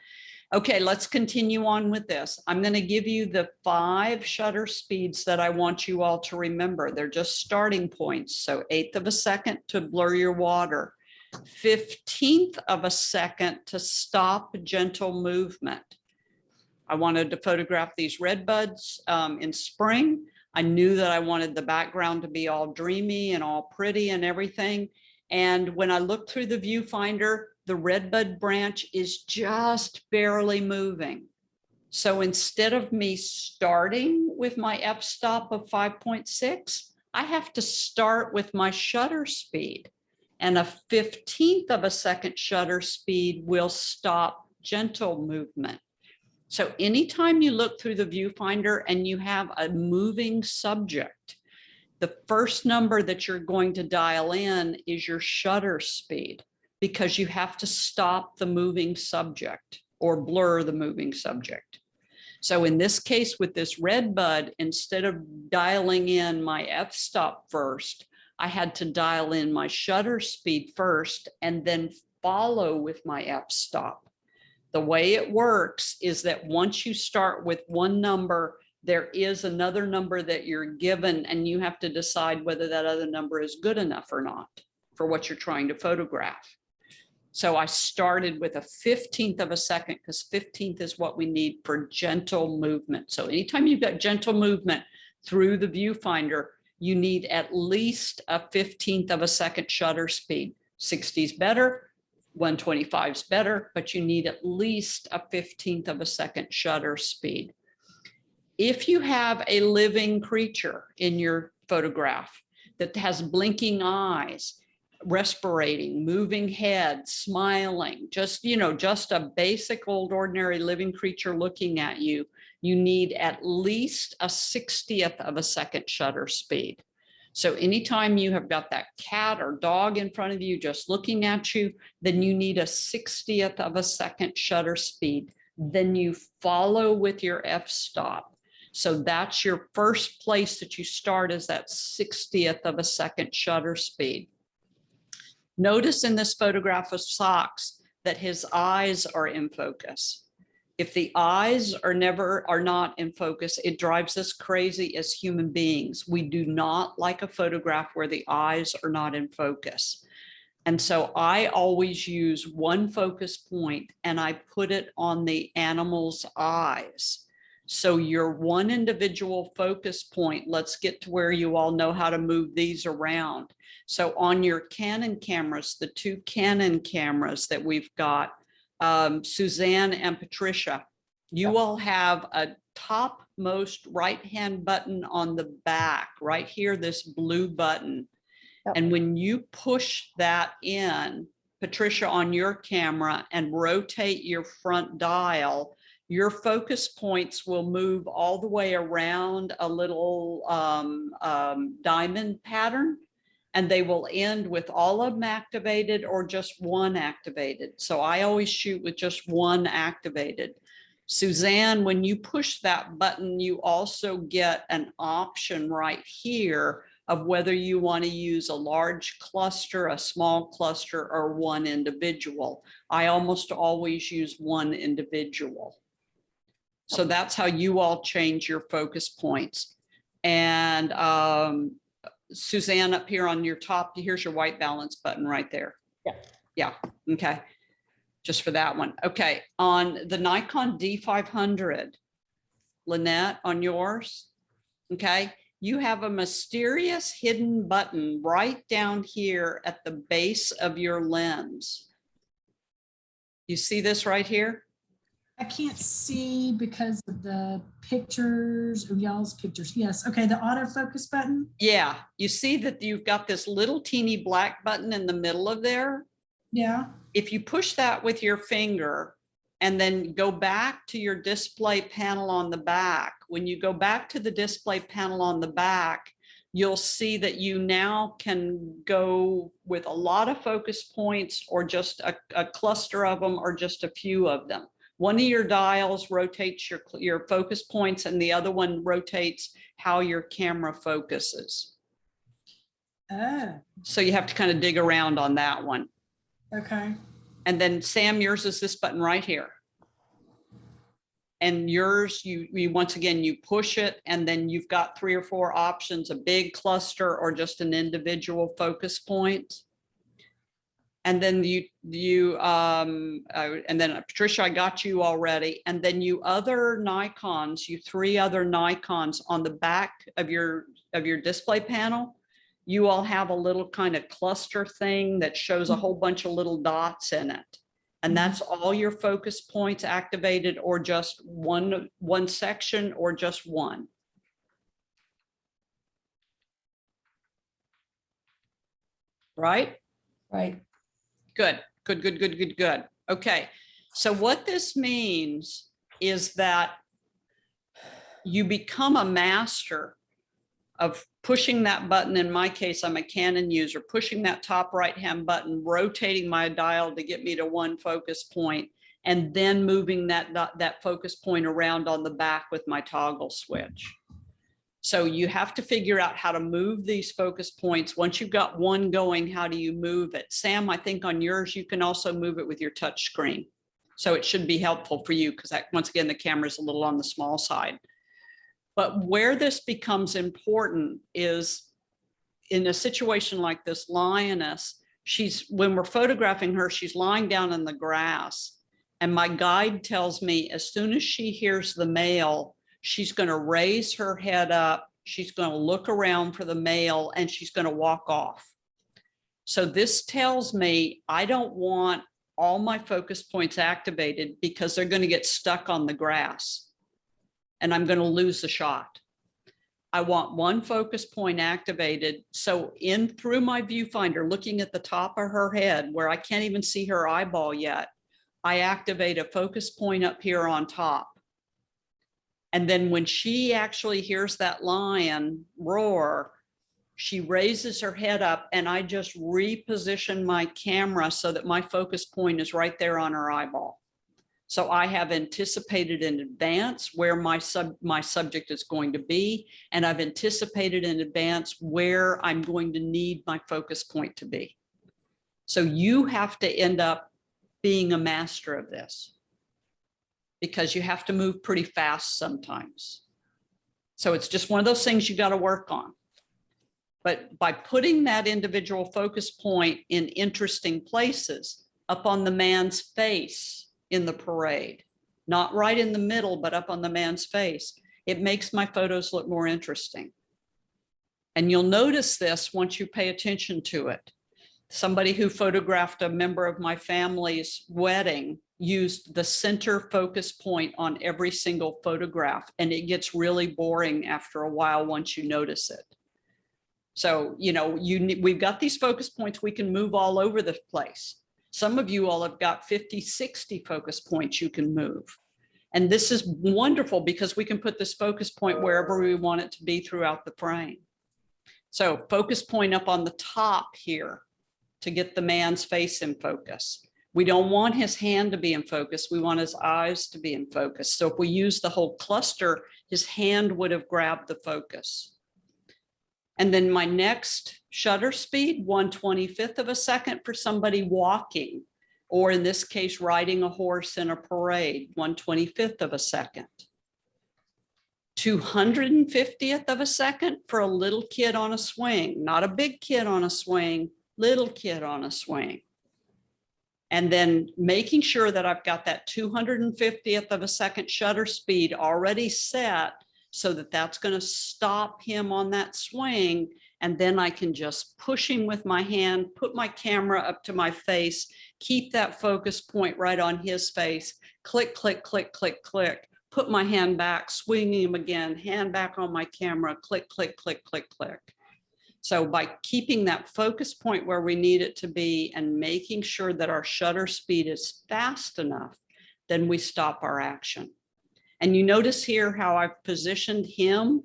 Okay, let's continue on with this. I'm going to give you the 5 shutter speeds that I want you all to remember. They're just starting points. So 1/8 of a second to blur your water, 15th of a second to stop gentle movement. I wanted to photograph these red buds in spring. I knew that I wanted the background to be all dreamy and all pretty and everything. And when I looked through the viewfinder, the redbud branch is just barely moving. So instead of me starting with my f-stop of 5.6, I have to start with my shutter speed. And a 15th of a second shutter speed will stop gentle movement. So anytime you look through the viewfinder and you have a moving subject, the first number that you're going to dial in is your shutter speed, because you have to stop the moving subject or blur the moving subject. So in this case, with this red bud, instead of dialing in my f-stop first, I had to dial in my shutter speed first and then follow with my f-stop. The way it works is that once you start with one number, there is another number that you're given, and you have to decide whether that other number is good enough or not for what you're trying to photograph. So I started with a 15th of a second because 15th is what we need for gentle movement. So anytime you've got gentle movement through the viewfinder, you need at least a 15th of a second shutter speed. 60 is better, 125 is better, but you need at least a 15th of a second shutter speed. If you have a living creature in your photograph that has blinking eyes, respirating, moving head, smiling, just, just a basic old ordinary living creature looking at you, you need at least a 60th of a second shutter speed. So anytime you have got that cat or dog in front of you just looking at you, then you need a 60th of a second shutter speed. Then you follow with your f-stop. So that's your first place that you start, is that 60th of a second shutter speed. Notice in this photograph of Socks that his eyes are in focus. If the eyes are not in focus, it drives us crazy as human beings. We do not like a photograph where the eyes are not in focus. And so I always use one focus point and I put it on the animal's eyes. So your one individual focus point, let's get to where you all know how to move these around. So on your Canon cameras, the two Canon cameras that we've got, Suzanne and Patricia, you all have a topmost right-hand button on the back, right here, this blue button. Yep. And when you push that in, Patricia, on your camera, and rotate your front dial, your focus points will move all the way around a little diamond pattern, and they will end with all of them activated or just one activated. So I always shoot with just one activated. Suzanne, when you push that button, you also get an option right here of whether you want to use a large cluster, a small cluster, or one individual. I almost always use one individual. So that's how you all change your focus points. And Suzanne, up here on your top, here's your white balance button right there. Yeah. Yeah, okay. Just for that one. Okay, on the Nikon D500, Lynette, on yours, okay, you have a mysterious hidden button right down here at the base of your lens. You see this right here? I can't see because of the pictures, of y'all's pictures. Yes, okay, the autofocus button. Yeah, you see that you've got this little teeny black button in the middle of there. Yeah, If you push that with your finger and then go back to your display panel on the back, when you go back to the display panel on the back, you'll see that you now can go with a lot of focus points, or just a cluster of them, or just a few of them. One of your dials rotates your focus points, and the other one rotates how your camera focuses. oh, So you have to kind of dig around on that one. okay. And then Sam, yours is this button right here. And yours, you once again, you push it, and then you've got 3 or 4 options: a big cluster or just an individual focus point. And then and then Patricia, I got you already. And then you other Nikons, you 3 other Nikons on the back of your display panel, you all have a little kind of cluster thing that shows a whole bunch of little dots in it. And that's all your focus points activated, or just one section, or just one. Right? Right. Good, good, good, good, good, good. Okay, so what this means is that you become a master of pushing that button. In my case, I'm a Canon user, pushing that top right-hand button, rotating my dial to get me to one focus point, and then moving that focus point around on the back with my toggle switch. So you have to figure out how to move these focus points. Once you've got one going, how do you move it? Sam, I think on yours, you can also move it with your touch screen. So it should be helpful for you because once again, the camera is a little on the small side. But where this becomes important is in a situation like this lioness, when we're photographing her, she's lying down in the grass. And my guide tells me as soon as she hears the male, she's going to raise her head up. She's going to look around for the male and she's going to walk off. So this tells me I don't want all my focus points activated because they're going to get stuck on the grass and I'm going to lose the shot. I want one focus point activated. So through my viewfinder, looking at the top of her head where I can't even see her eyeball yet, I activate a focus point up here on top. And then when she actually hears that lion roar, she raises her head up and I just reposition my camera so that my focus point is right there on her eyeball. So I have anticipated in advance where my subject is going to be, and I've anticipated in advance where I'm going to need my focus point to be. So you have to end up being a master of this because you have to move pretty fast sometimes. So it's just one of those things you got to work on. But by putting that individual focus point in interesting places, up on the man's face in the parade, not right in the middle, but up on the man's face, it makes my photos look more interesting. And you'll notice this once you pay attention to it. Somebody who photographed a member of my family's wedding used the center focus point on every single photograph, and it gets really boring after a while once you notice it. So, you know, we've got these focus points we can move all over the place. Some of you all have got 50, 60 focus points you can move. And this is wonderful because we can put this focus point wherever we want it to be throughout the frame. So focus point up on the top here to get the man's face in focus. We don't want his hand to be in focus. We want his eyes to be in focus. So if we use the whole cluster, his hand would have grabbed the focus. And then my next shutter speed, 1/25 of a second for somebody walking, or in this case, riding a horse in a parade, 1/25 of a second. 250th of a second for a little kid on a swing, not a big kid on a swing, little kid on a swing. And then making sure that I've got that 250th of a second shutter speed already set so that that's going to stop him on that swing. And then I can just push him with my hand, put my camera up to my face, keep that focus point right on his face, click, click, click, click, click, put my hand back, swing him again, hand back on my camera, click, click, click, click, click. So by keeping that focus point where we need it to be and making sure that our shutter speed is fast enough, then we stop our action. And you notice here how I've positioned him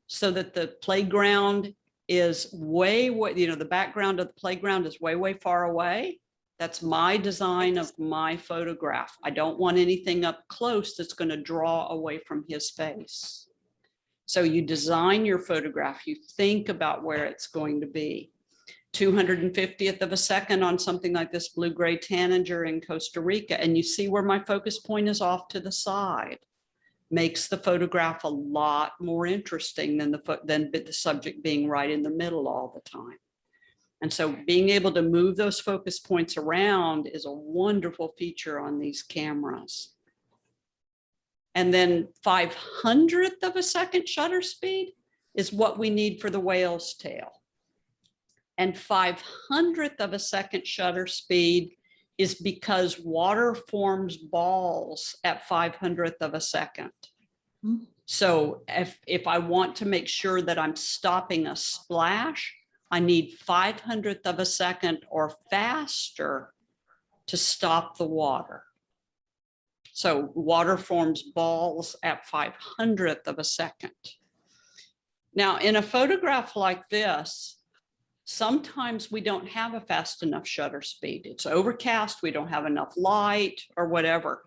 so that the playground is way, you know, the background of the playground is way, way far away. That's my design of my photograph. I don't want anything up close that's going to draw away from his face. So you design your photograph, you think about where it's going to be. 250th of a second on something like this blue-gray tanager in Costa Rica, and you see where my focus point is off to the side. Makes the photograph a lot more interesting than the subject being right in the middle all the time. And so being able to move those focus points around is a wonderful feature on these cameras. And then 500th of a second shutter speed is what we need for the whale's tail. And 500th of a second shutter speed is because water forms balls at 500th of a second. So if I want to make sure that I'm stopping a splash, I need 500th of a second or faster to stop the water. So water forms balls at 500th of a second. Now, in a photograph like this, sometimes we don't have a fast enough shutter speed. It's overcast, we don't have enough light or whatever.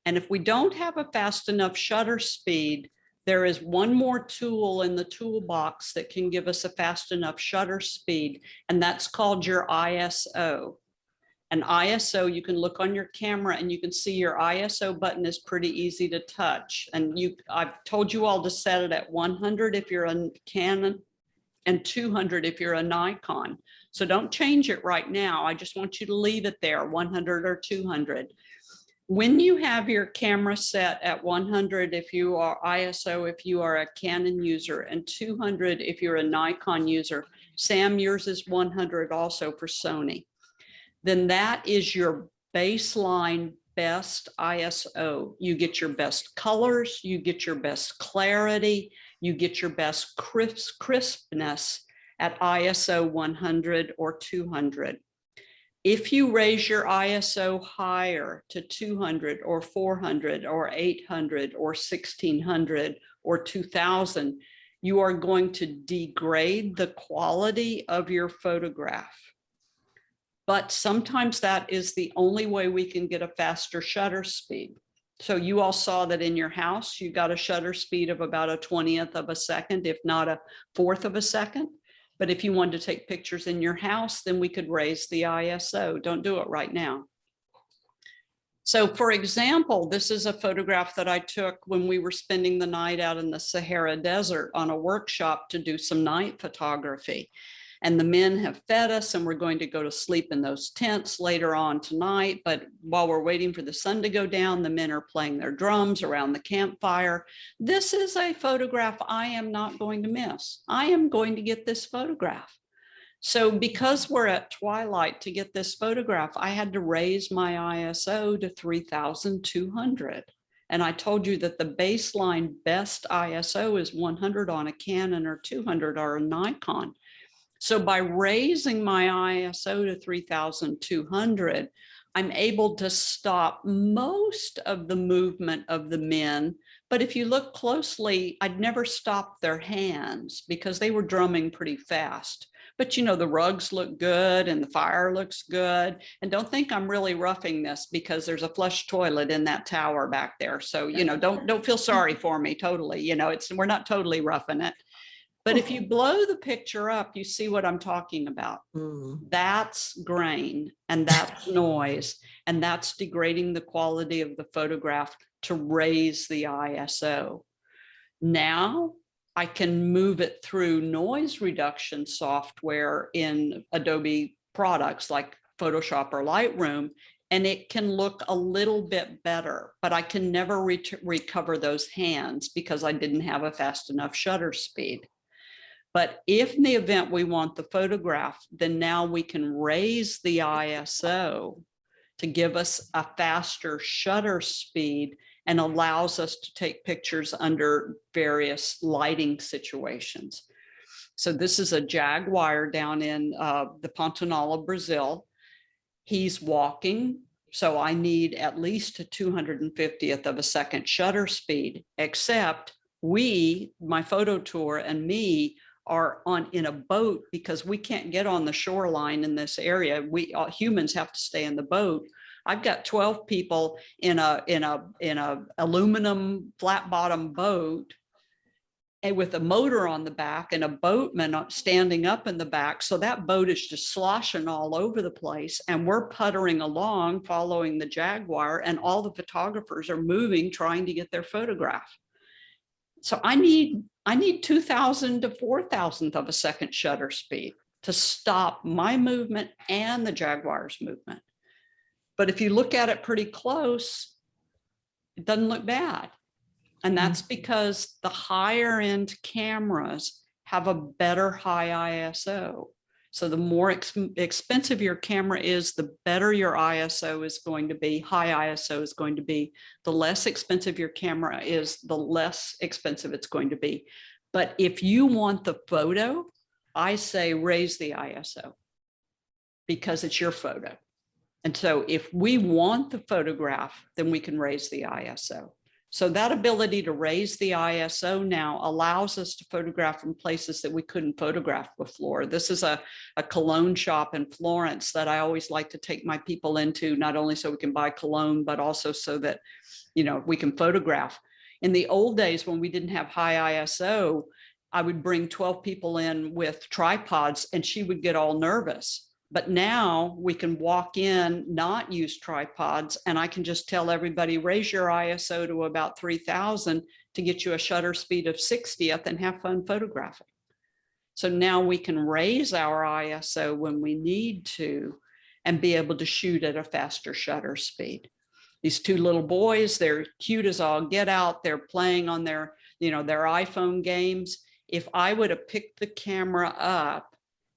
And if we don't have a fast enough shutter speed, there is one more tool in the toolbox that can give us a fast enough shutter speed, and that's called your ISO. An ISO, you can look on your camera and you can see your ISO button is pretty easy to touch. And I've told you all to set it at 100 if you're a Canon and 200 if you're a Nikon. So don't change it right now. I just want you to leave it there, 100 or 200. When you have your camera set at 100 if you are ISO, if you are a Canon user, and 200 if you're a Nikon user, Sam, yours is 100 also for Sony, then that is your baseline best ISO. You get your best colors, you get your best clarity, you get your best crispness at ISO 100 or 200. If you raise your ISO higher to 200 or 400 or 800 or 1600 or 2000, you are going to degrade the quality of your photograph. But sometimes that is the only way we can get a faster shutter speed. So you all saw that in your house, you got a shutter speed of about a 20th of a second, if not a 1/4 of a second. But if you wanted to take pictures in your house, then we could raise the ISO. Don't do it right now. So for example, this is a photograph that I took when we were spending the night out in the Sahara Desert on a workshop to do some night photography. And the men have fed us and we're going to go to sleep in those tents later on tonight. But while we're waiting for the sun to go down, the men are playing their drums around the campfire. This is a photograph I am not going to miss. I am going to get this photograph. So because we're at twilight to get this photograph, I had to raise my ISO to 3200. And I told you that the baseline best ISO is 100 on a Canon or 200 or a Nikon. So by raising my ISO to 3200, I'm able to stop most of the movement of the men. But if you look closely, I'd never stopped their hands because they were drumming pretty fast. But you know, the rugs look good and the fire looks good. And don't think I'm really roughing this because there's a flush toilet in that tower back there. So, you know, don't feel sorry for me totally. You know, we're not totally roughing it. But if you blow the picture up, you see what I'm talking about. That's grain and that's noise, and that's degrading the quality of the photograph to raise the ISO. Now I can move it through noise reduction software in Adobe products like Photoshop or Lightroom, and it can look a little bit better, but I can never recover those hands because I didn't have a fast enough shutter speed. But if in the event we want the photograph, then now we can raise the ISO to give us a faster shutter speed and allows us to take pictures under various lighting situations. So this is a jaguar down in the Pantanal, Brazil. He's walking, so I need at least a 250th of a second shutter speed, except my photo tour and me, are in a boat because we can't get on the shoreline in this area. We humans have to stay in the boat. I've got 12 people in a aluminum flat bottom boat, and with a motor on the back and a boatman standing up in the back. So that boat is just sloshing all over the place, and we're puttering along following the jaguar, and all the photographers are moving trying to get their photograph. So I need 2,000 to 4,000th of a second shutter speed to stop my movement and the jaguar's movement. But if you look at it pretty close, it doesn't look bad. And that's because the higher end cameras have a better high ISO. So the more expensive your camera is, the better your ISO is going to be, high ISO is going to be. The less expensive your camera is, the less expensive it's going to be. But if you want the photo, I say raise the ISO because it's your photo. And so if we want the photograph, then we can raise the ISO. So that ability to raise the ISO now allows us to photograph in places that we couldn't photograph before. This is a cologne shop in Florence that I always like to take my people into, not only so we can buy cologne, but also so that, you know, we can photograph. In the old days when we didn't have high ISO, I would bring 12 people in with tripods and she would get all nervous. But now we can walk in, not use tripods, and I can just tell everybody, raise your ISO to about 3000 to get you a shutter speed of 60th and have fun photographing. So now we can raise our ISO when we need to and be able to shoot at a faster shutter speed. These two little boys, they're cute as all get out. They're playing on their, you know, their iPhone games. If I would have picked the camera up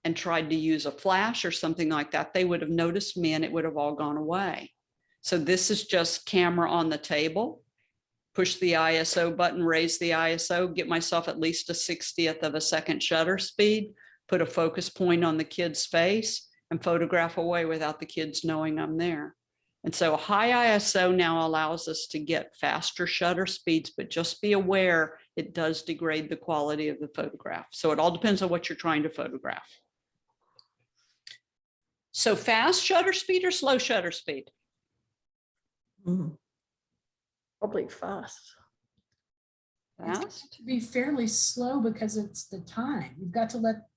and tried to use a flash or something like that, they would have noticed me and it would have all gone away. So this is just camera on the table, push the ISO button, raise the ISO, get myself at least a 60th of a second shutter speed, put a focus point on the kid's face and photograph away without the kids knowing I'm there. And so high ISO now allows us to get faster shutter speeds, but just be aware it does degrade the quality of the photograph. So it all depends on what you're trying to photograph. So fast shutter speed or slow shutter speed? Probably fast. Fast? To be fairly slow because it's the time. You've got to let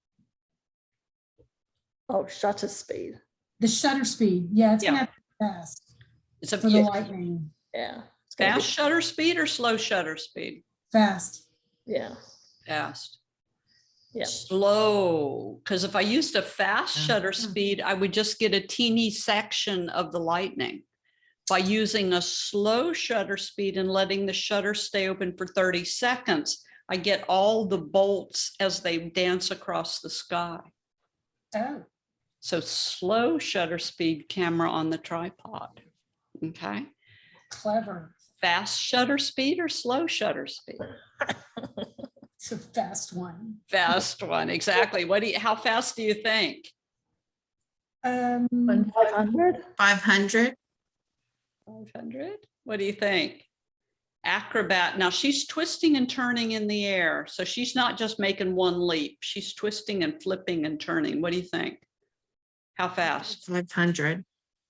Oh, shutter speed. the shutter speed. Yeah, it's gonna Yeah. have to be fast It's a for the lightning. Yeah. It's gonna be fast shutter speed or slow shutter speed? Fast. Yeah. Fast. Yeah. Slow, because if I used a fast shutter Mhm. speed, I would just get a teeny section of the lightning. By using a slow shutter speed and letting the shutter stay open for 30 seconds, I get all the bolts as they dance across the sky. Oh, So slow shutter speed, camera on the tripod. Okay. clever. Fast shutter speed or slow shutter speed? It's a fast one. Fast one, exactly. How fast do you think? 500. 500. 500? What do you think? Acrobat. Now she's twisting and turning in the air. So she's not just making one leap. She's twisting and flipping and turning. What do you think? How fast? 500.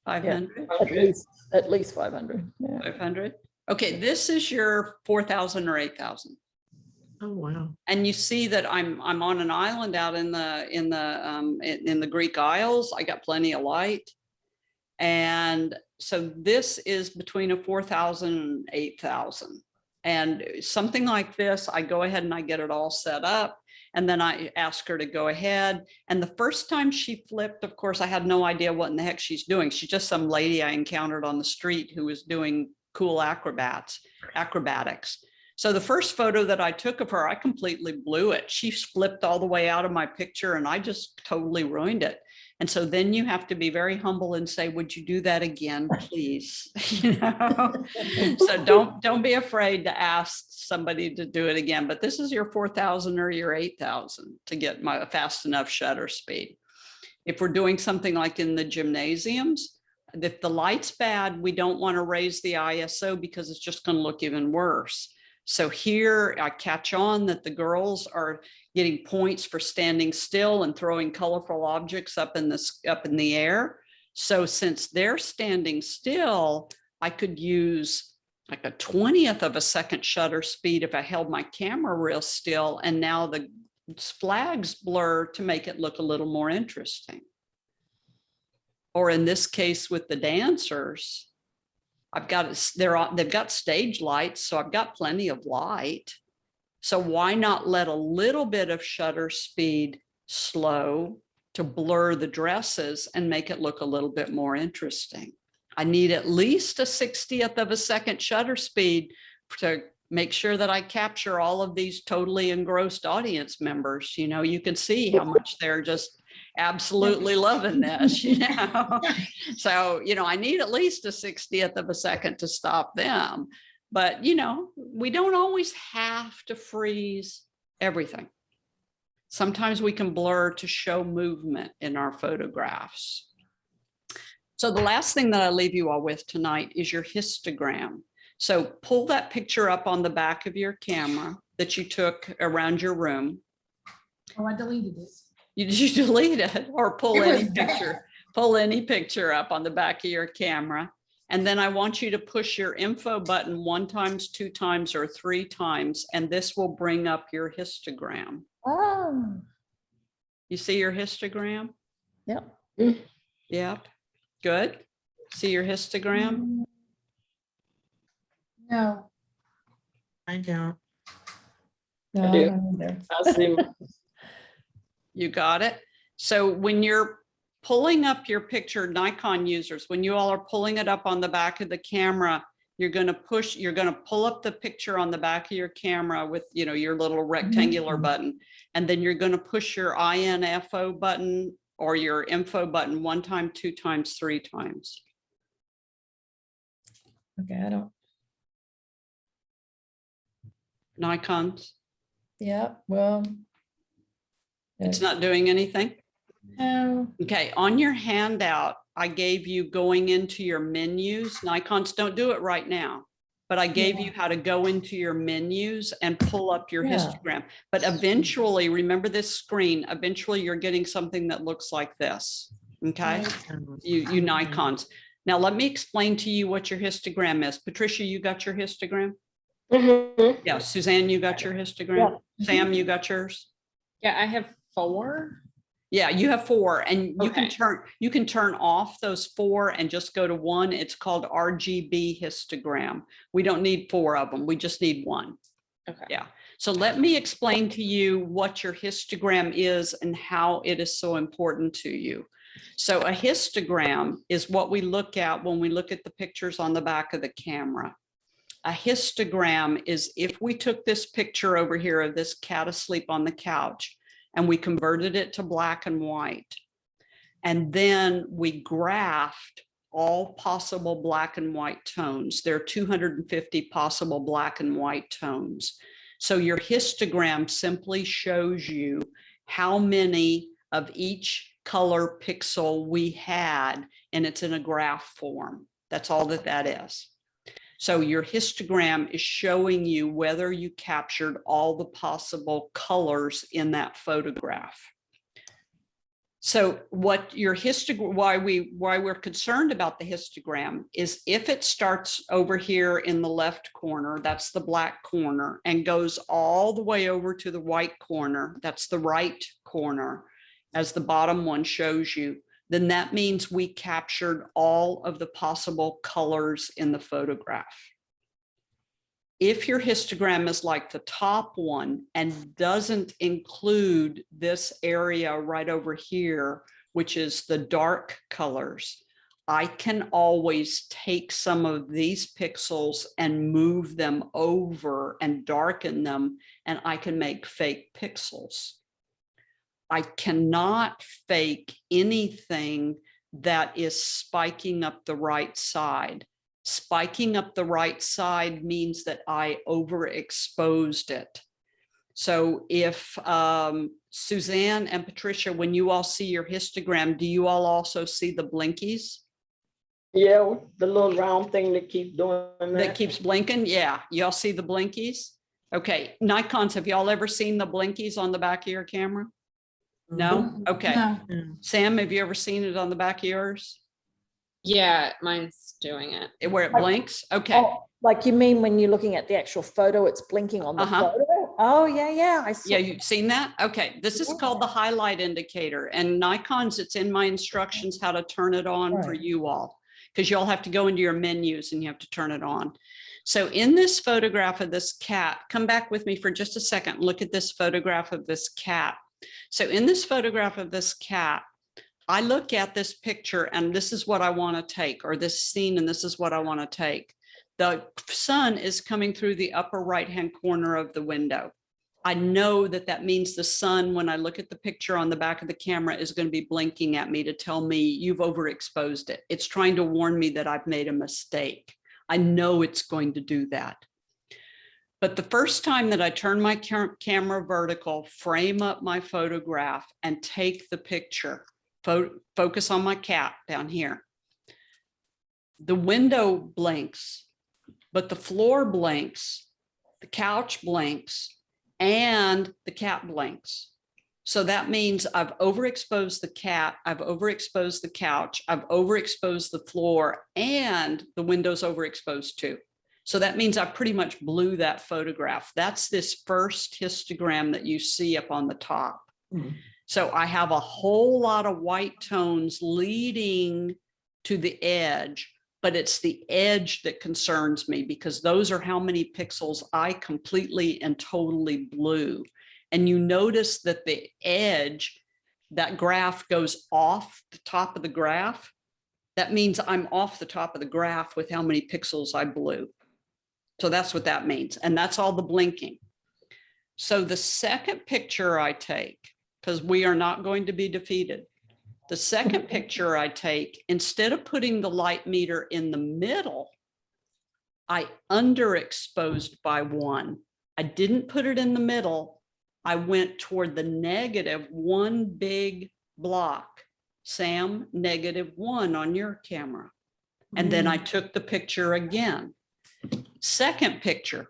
500? At least 500. Yeah. 500? Okay, this is your 4,000 or 8,000. Oh, wow. And you see that I'm on an island out in the Greek Isles. I got plenty of light. And so this is between a 4,000 and 8,000. And something like this, I go ahead and I get it all set up. And then I ask her to go ahead. And the first time she flipped, of course, I had no idea what in the heck she's doing. She's just some lady I encountered on the street who was doing cool acrobatics. So the first photo that I took of her, I completely blew it. She flipped all the way out of my picture and I just totally ruined it. And so then you have to be very humble and say, would you do that again, please? You know? So don't be afraid to ask somebody to do it again. But this is your 4,000 or your 8,000 to get my fast enough shutter speed. If we're doing something like in the gymnasiums, if the light's bad, we don't want to raise the ISO because it's just going to look even worse. So here I catch on that the girls are getting points for standing still and throwing colorful objects up in the air. So since they're standing still, I could use like a 20th of a second shutter speed if I held my camera real still. And now the flags blur to make it look a little more interesting. Or in this case with the dancers, they've got stage lights, so I've got plenty of light. So why not let a little bit of shutter speed slow to blur the dresses and make it look a little bit more interesting? I need at least a 60th of a second shutter speed to make sure that I capture all of these totally engrossed audience members. You know, you can see how much they're just absolutely loving this, you know. So, you know, I need at least a 60th of a second to stop them. But, you know, we don't always have to freeze everything. Sometimes we can blur to show movement in our photographs. So the last thing that I leave you all with tonight is your histogram. So pull that picture up on the back of your camera that you took around your room. Oh, I deleted it. You delete it or pull It was any bad. picture up on the back of your camera. And then I want you to push your info button 1 times, 2 times, or 3 times, and this will bring up your histogram. Oh, You see your histogram? yep. Yep. Good. See your histogram? No, I don't. No, I I do. don't either. I see. You got it. So when you're pulling up your picture, Nikon users, when you all are pulling it up on the back of the camera, you're going to pull up the picture on the back of your camera with, your little rectangular button. And then you're going to push your INFO button or your info button 1 time, 2 times, 3 times. Okay, I don't, Nikons. yeah, well. It's not doing anything. no. Okay, on your handout, I gave you going into your menus. Nikons don't do it right now, but I gave you how to go into your menus and pull up your Yeah. histogram. But eventually, remember this screen, eventually you're getting something that looks like this. Okay, you Nikons. Now let me explain to you what your histogram is. Patricia, you got your histogram? Mhm. Yeah, Suzanne, you got your histogram? Sam, you got yours? Yeah, I have 4. Yeah, you have 4 and Okay. you can turn off those 4 and just go to 1. It's called RGB histogram. We don't need 4 of them. We just need 1. Okay. Yeah. So let me explain to you what your histogram is and how it is so important to you. So a histogram is what we look at when we look at the pictures on the back of the camera. A histogram is if we took this picture over here of this cat asleep on the couch and we converted it to black and white, and then we graphed all possible black and white tones. There are 250 possible black and white tones. So your histogram simply shows you how many of each color pixel we had, and it's in a graph form. That's all that is. So your histogram is showing you whether you captured all the possible colors in that photograph. So what your histogram, why we're concerned about the histogram is if it starts over here in the left corner, that's the black corner, and goes all the way over to the white corner, that's the right corner, as the bottom one shows you, then that means we captured all of the possible colors in the photograph. If your histogram is like the top one and doesn't include this area right over here, which is the dark colors, I can always take some of these pixels and move them over and darken them, and I can make fake pixels. I cannot fake anything that is spiking up the right side. Spiking up the right side means that I overexposed it. So if Suzanne and Patricia, when you all see your histogram, do you all also see the blinkies? Yeah, the little round thing that keeps doing that. That keeps blinking? Yeah, y'all see the blinkies? Okay, Nikons, have y'all ever seen the blinkies on the back of your camera? No? Okay. No. Sam, have you ever seen it on the back of yours? Yeah, mine's doing it. Where it blinks? Okay. Oh, like you mean when you're looking at the actual photo, it's blinking on the Uh-huh. photo? Oh, yeah, I saw. Yeah, you've seen that? Okay, this is called the highlight indicator, and Nikons, it's in my instructions how to turn it on for Right. you all, because you'll have to go into your menus and you have to turn it on. So in this photograph of this cat, come back with me for just a second, look at this photograph of this cat. So in this photograph of this cat, I look at this picture and this is what I want to take, or this scene, and this is what I want to take. The sun is coming through the upper right-hand corner of the window. I know that that means the sun, when I look at the picture on the back of the camera, is going to be blinking at me to tell me you've overexposed it. It's trying to warn me that I've made a mistake. I know it's going to do that. But the first time that I turn my camera vertical, frame up my photograph, and take the picture, focus on my cat down here, the window blinks, but the floor blinks, the couch blinks, and the cat blinks. So that means I've overexposed the cat, I've overexposed the couch, I've overexposed the floor, and the window's overexposed too. So that means I pretty much blew that photograph. That's this first histogram that you see up on the top. So I have a whole lot of white tones leading to the edge, but it's the edge that concerns me because those are how many pixels I completely and totally blew. And you notice that the edge, that graph goes off the top of the graph. That means I'm off the top of the graph with how many pixels I blew. So that's what that means. And that's all the blinking. So the second picture I take, because we are not going to be defeated. The second picture I take, instead of putting the light meter in the middle, I underexposed by 1. I didn't put it in the middle. I went toward the negative, one big block. Sam, -1 on your camera. And then I took the picture again. Second picture,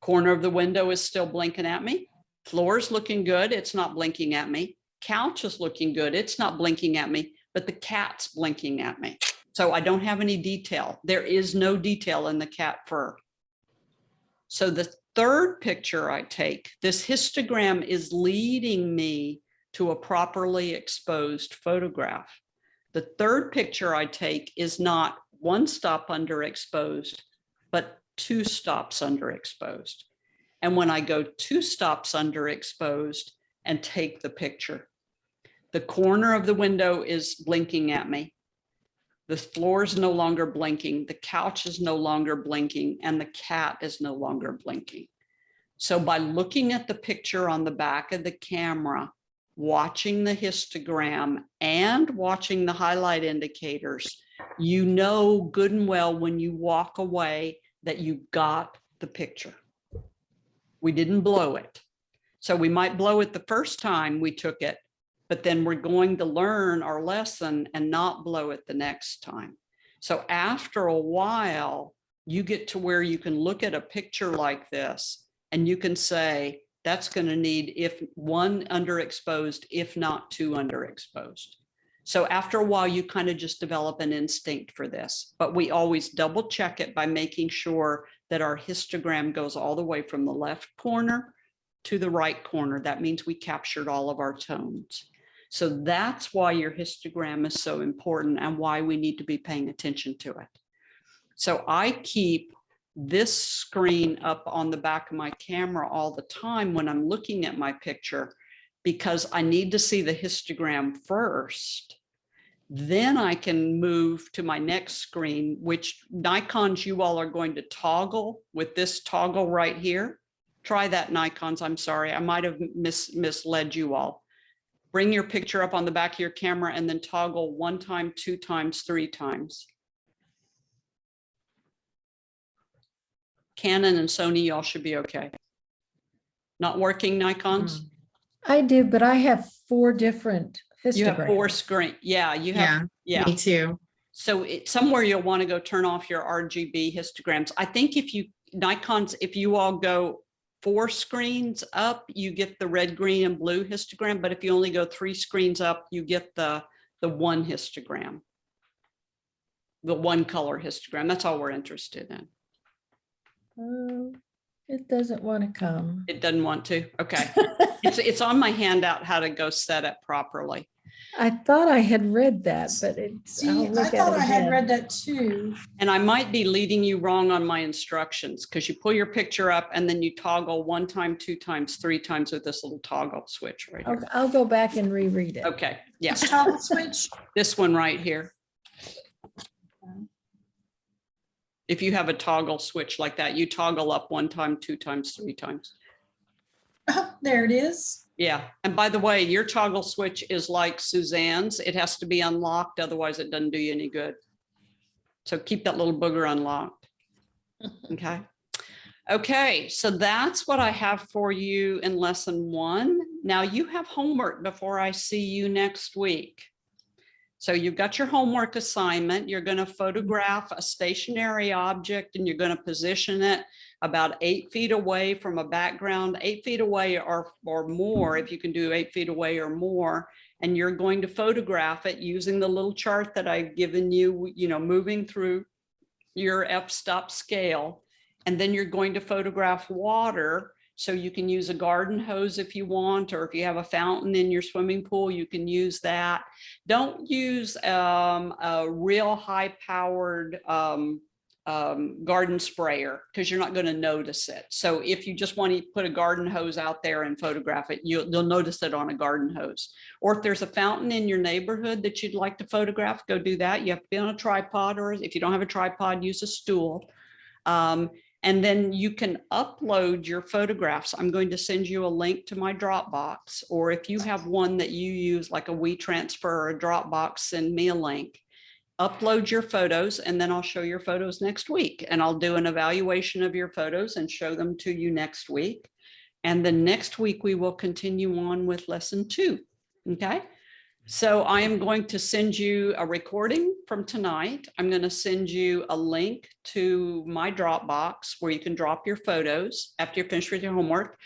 corner of the window is still blinking at me. Floor's looking good. It's not blinking at me. Couch is looking good. It's not blinking at me, but the cat's blinking at me. So I don't have any detail. There is no detail in the cat fur. So the third picture I take, this histogram is leading me to a properly exposed photograph. The third picture I take is not 1 stop underexposed, but 2 stops underexposed. And when I go 2 stops underexposed and take the picture, the corner of the window is blinking at me. The floor is no longer blinking. The couch is no longer blinking, and the cat is no longer blinking. So by looking at the picture on the back of the camera, watching the histogram and watching the highlight indicators, you know good and well when you walk away that you got the picture. We didn't blow it. So we might blow it the first time we took it, but then we're going to learn our lesson and not blow it the next time. So after a while, you get to where you can look at a picture like this and you can say, that's going to need if 1 underexposed, if not 2 underexposed. So after a while, you kind of just develop an instinct for this, but we always double check it by making sure that our histogram goes all the way from the left corner to the right corner. That means we captured all of our tones. So that's why your histogram is so important and why we need to be paying attention to it. So I keep this screen up on the back of my camera all the time when I'm looking at my picture, because I need to see the histogram first. Then I can move to my next screen, which Nikons you all are going to toggle with this toggle right here. Try that, Nikons. I'm sorry, I might have misled you all. Bring your picture up on the back of your camera and then toggle 1 time, 2 times, 3 times. Canon and Sony, y'all should be okay. Not working, Nikons? I do, but I have 4 different You have 4 histograms. screen. Yeah, you have. Yeah. Me too. So somewhere you'll want to go turn off your RGB histograms. I think if you Nikons, if you all go 4 screens up, you get the red, green, and blue histogram. But if you only go 3 screens up, you get the 1 histogram, the 1 color histogram. That's all we're interested in. It doesn't want to come. It doesn't want to. Okay. It's on my handout how to go set it properly. I thought I had read that, but it's. I'll See, I look at thought it I had again. read that too. And I might be leading you wrong on my instructions because you pull your picture up and then you toggle 1 time, 2 times, 3 times with this little toggle switch right here. I'll go back and reread it. Okay. Yeah. Which toggle switch? This one right here. If you have a toggle switch like that, you toggle up 1 time, 2 times, 3 times. There it is. Yeah. And by the way, your toggle switch is like Suzanne's. It has to be unlocked. Otherwise it doesn't do you any good. So keep that little booger unlocked. Okay. Okay. So that's what I have for you in lesson 1. Now you have homework before I see you next week. So you've got your homework assignment. You're going to photograph a stationary object and you're going to position it about 8 feet away from a background, 8 feet away or more, if you can do 8 feet away or more. And you're going to photograph it using the little chart that I've given you, moving through your f-stop scale. And then you're going to photograph water. So you can use a garden hose if you want, or if you have a fountain in your swimming pool, you can use that. Don't use a real high powered garden sprayer because you're not going to notice it. So if you just want to put a garden hose out there and photograph it, you'll notice it on a garden hose. Or if there's a fountain in your neighborhood that you'd like to photograph, go do that. You have to be on a tripod, or if you don't have a tripod, use a stool. And then you can upload your photographs. I'm going to send you a link to my Dropbox, or if you have one that you use like a WeTransfer or a Dropbox, send me a link. Upload your photos, and then I'll show your photos next week. And I'll do an evaluation of your photos and show them to you next week. And then next week, we will continue on with lesson 2. Okay. So I am going to send you a recording from tonight. I'm going to send you a link to my Dropbox where you can drop your photos after you're finished with your homework.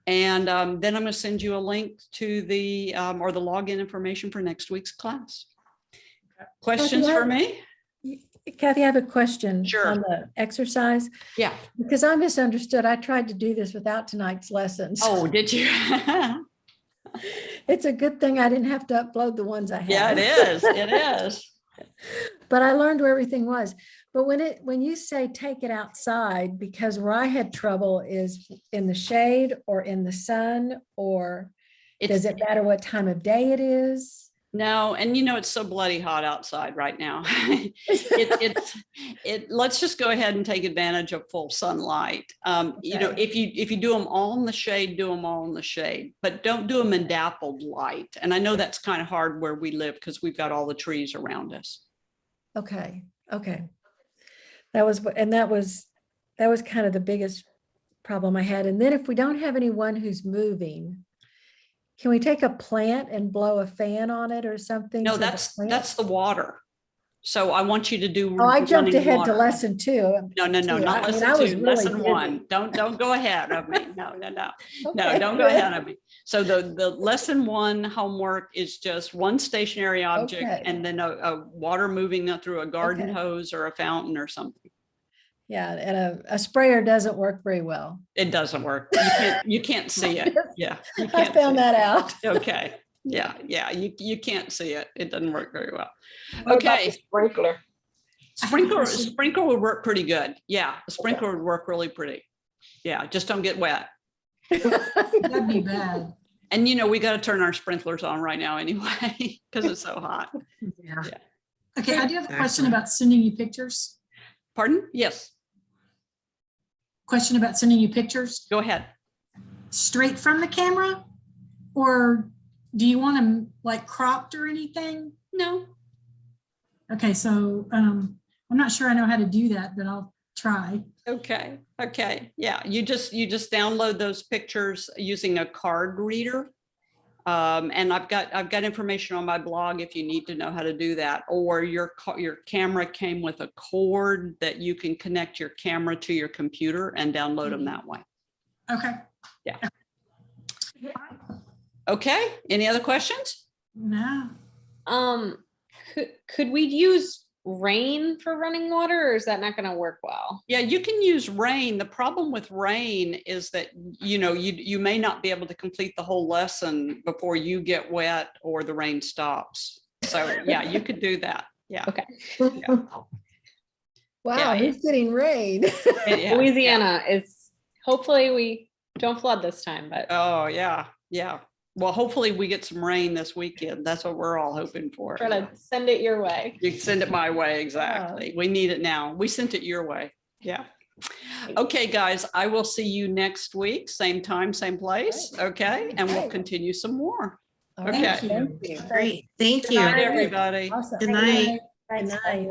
And then I'm going to send you a link to the login information for next week's class. Questions for me? Kathy, I have a question Sure. on the exercise, Yeah. because I misunderstood. I tried to do this without tonight's lessons. Oh, did you? It's a good thing I didn't have to upload the ones I had. Yeah, it is. It is. But I learned where everything was. But when you say take it outside, because where I had trouble is in the shade or in the sun, or does it matter what time of day it is? No, and it's so bloody hot outside right now. Let's just go ahead and take advantage of full sunlight. If you do them all in the shade, do them all in the shade, but don't do them in dappled light. And I know that's kind of hard where we live because we've got all the trees around us. Okay. That was kind of the biggest problem I had. And then if we don't have anyone who's moving, can we take a plant and blow a fan on it or something? No, so the that's plant- the water. So I want you to do. Oh, I jumped running ahead water. to lesson 2. No, not I mean, lesson I was 2, really lesson busy. 1. Don't go ahead of me. No, Okay. don't go ahead of me. So the lesson 1 homework is just one stationary object Okay. and then a water moving through a garden Okay. hose or a fountain or something. Yeah, and a sprayer doesn't work very well. It doesn't work. You can't see it. Yeah. You I can't found see that out. it. Okay. Yeah. You can't see it. It doesn't work very well. What about the Okay. sprinkler? Sprinkler would work pretty good. Yeah. A sprinkler would work really pretty. Yeah. Just don't get wet. That'd be bad. And we got to turn our sprinklers on right now anyway, because it's so hot. Yeah. Yeah. Okay, I do have a question about sending you pictures. Pardon? Yes, Question about sending you pictures go ahead. straight from the camera? Or do you want them like cropped or anything? No. Okay, so I'm not sure I know how to do that, but I'll try. Okay. Yeah. You just download those pictures using a card reader. And I've got information on my blog if you need to know how to do that, or your camera came with a cord that you can connect your camera to your computer and download them that way. Okay. Yeah. Okay. Any other questions? No. Could we use rain for running water, or is that not going to work well? Yeah, you can use rain. The problem with rain is that, you may not be able to complete the whole lesson before you get wet or the rain stops. So yeah, you could do that. Yeah. Okay. Yeah. Wow, Yeah. who's getting rain? Yeah. Louisiana is, hopefully we don't flood this time, but Oh, yeah. Yeah. Well, hopefully we get some rain this weekend. That's what we're all hoping for. try to send it your way. You can send it my way. Exactly. We need it now. We sent it your way. Yeah. Okay, guys, I will see you next week. Same time, same place. Okay. And we'll continue some more. All right, Okay. thank you. Great. Thank Good you. night, everybody. Awesome. Good night. Good night.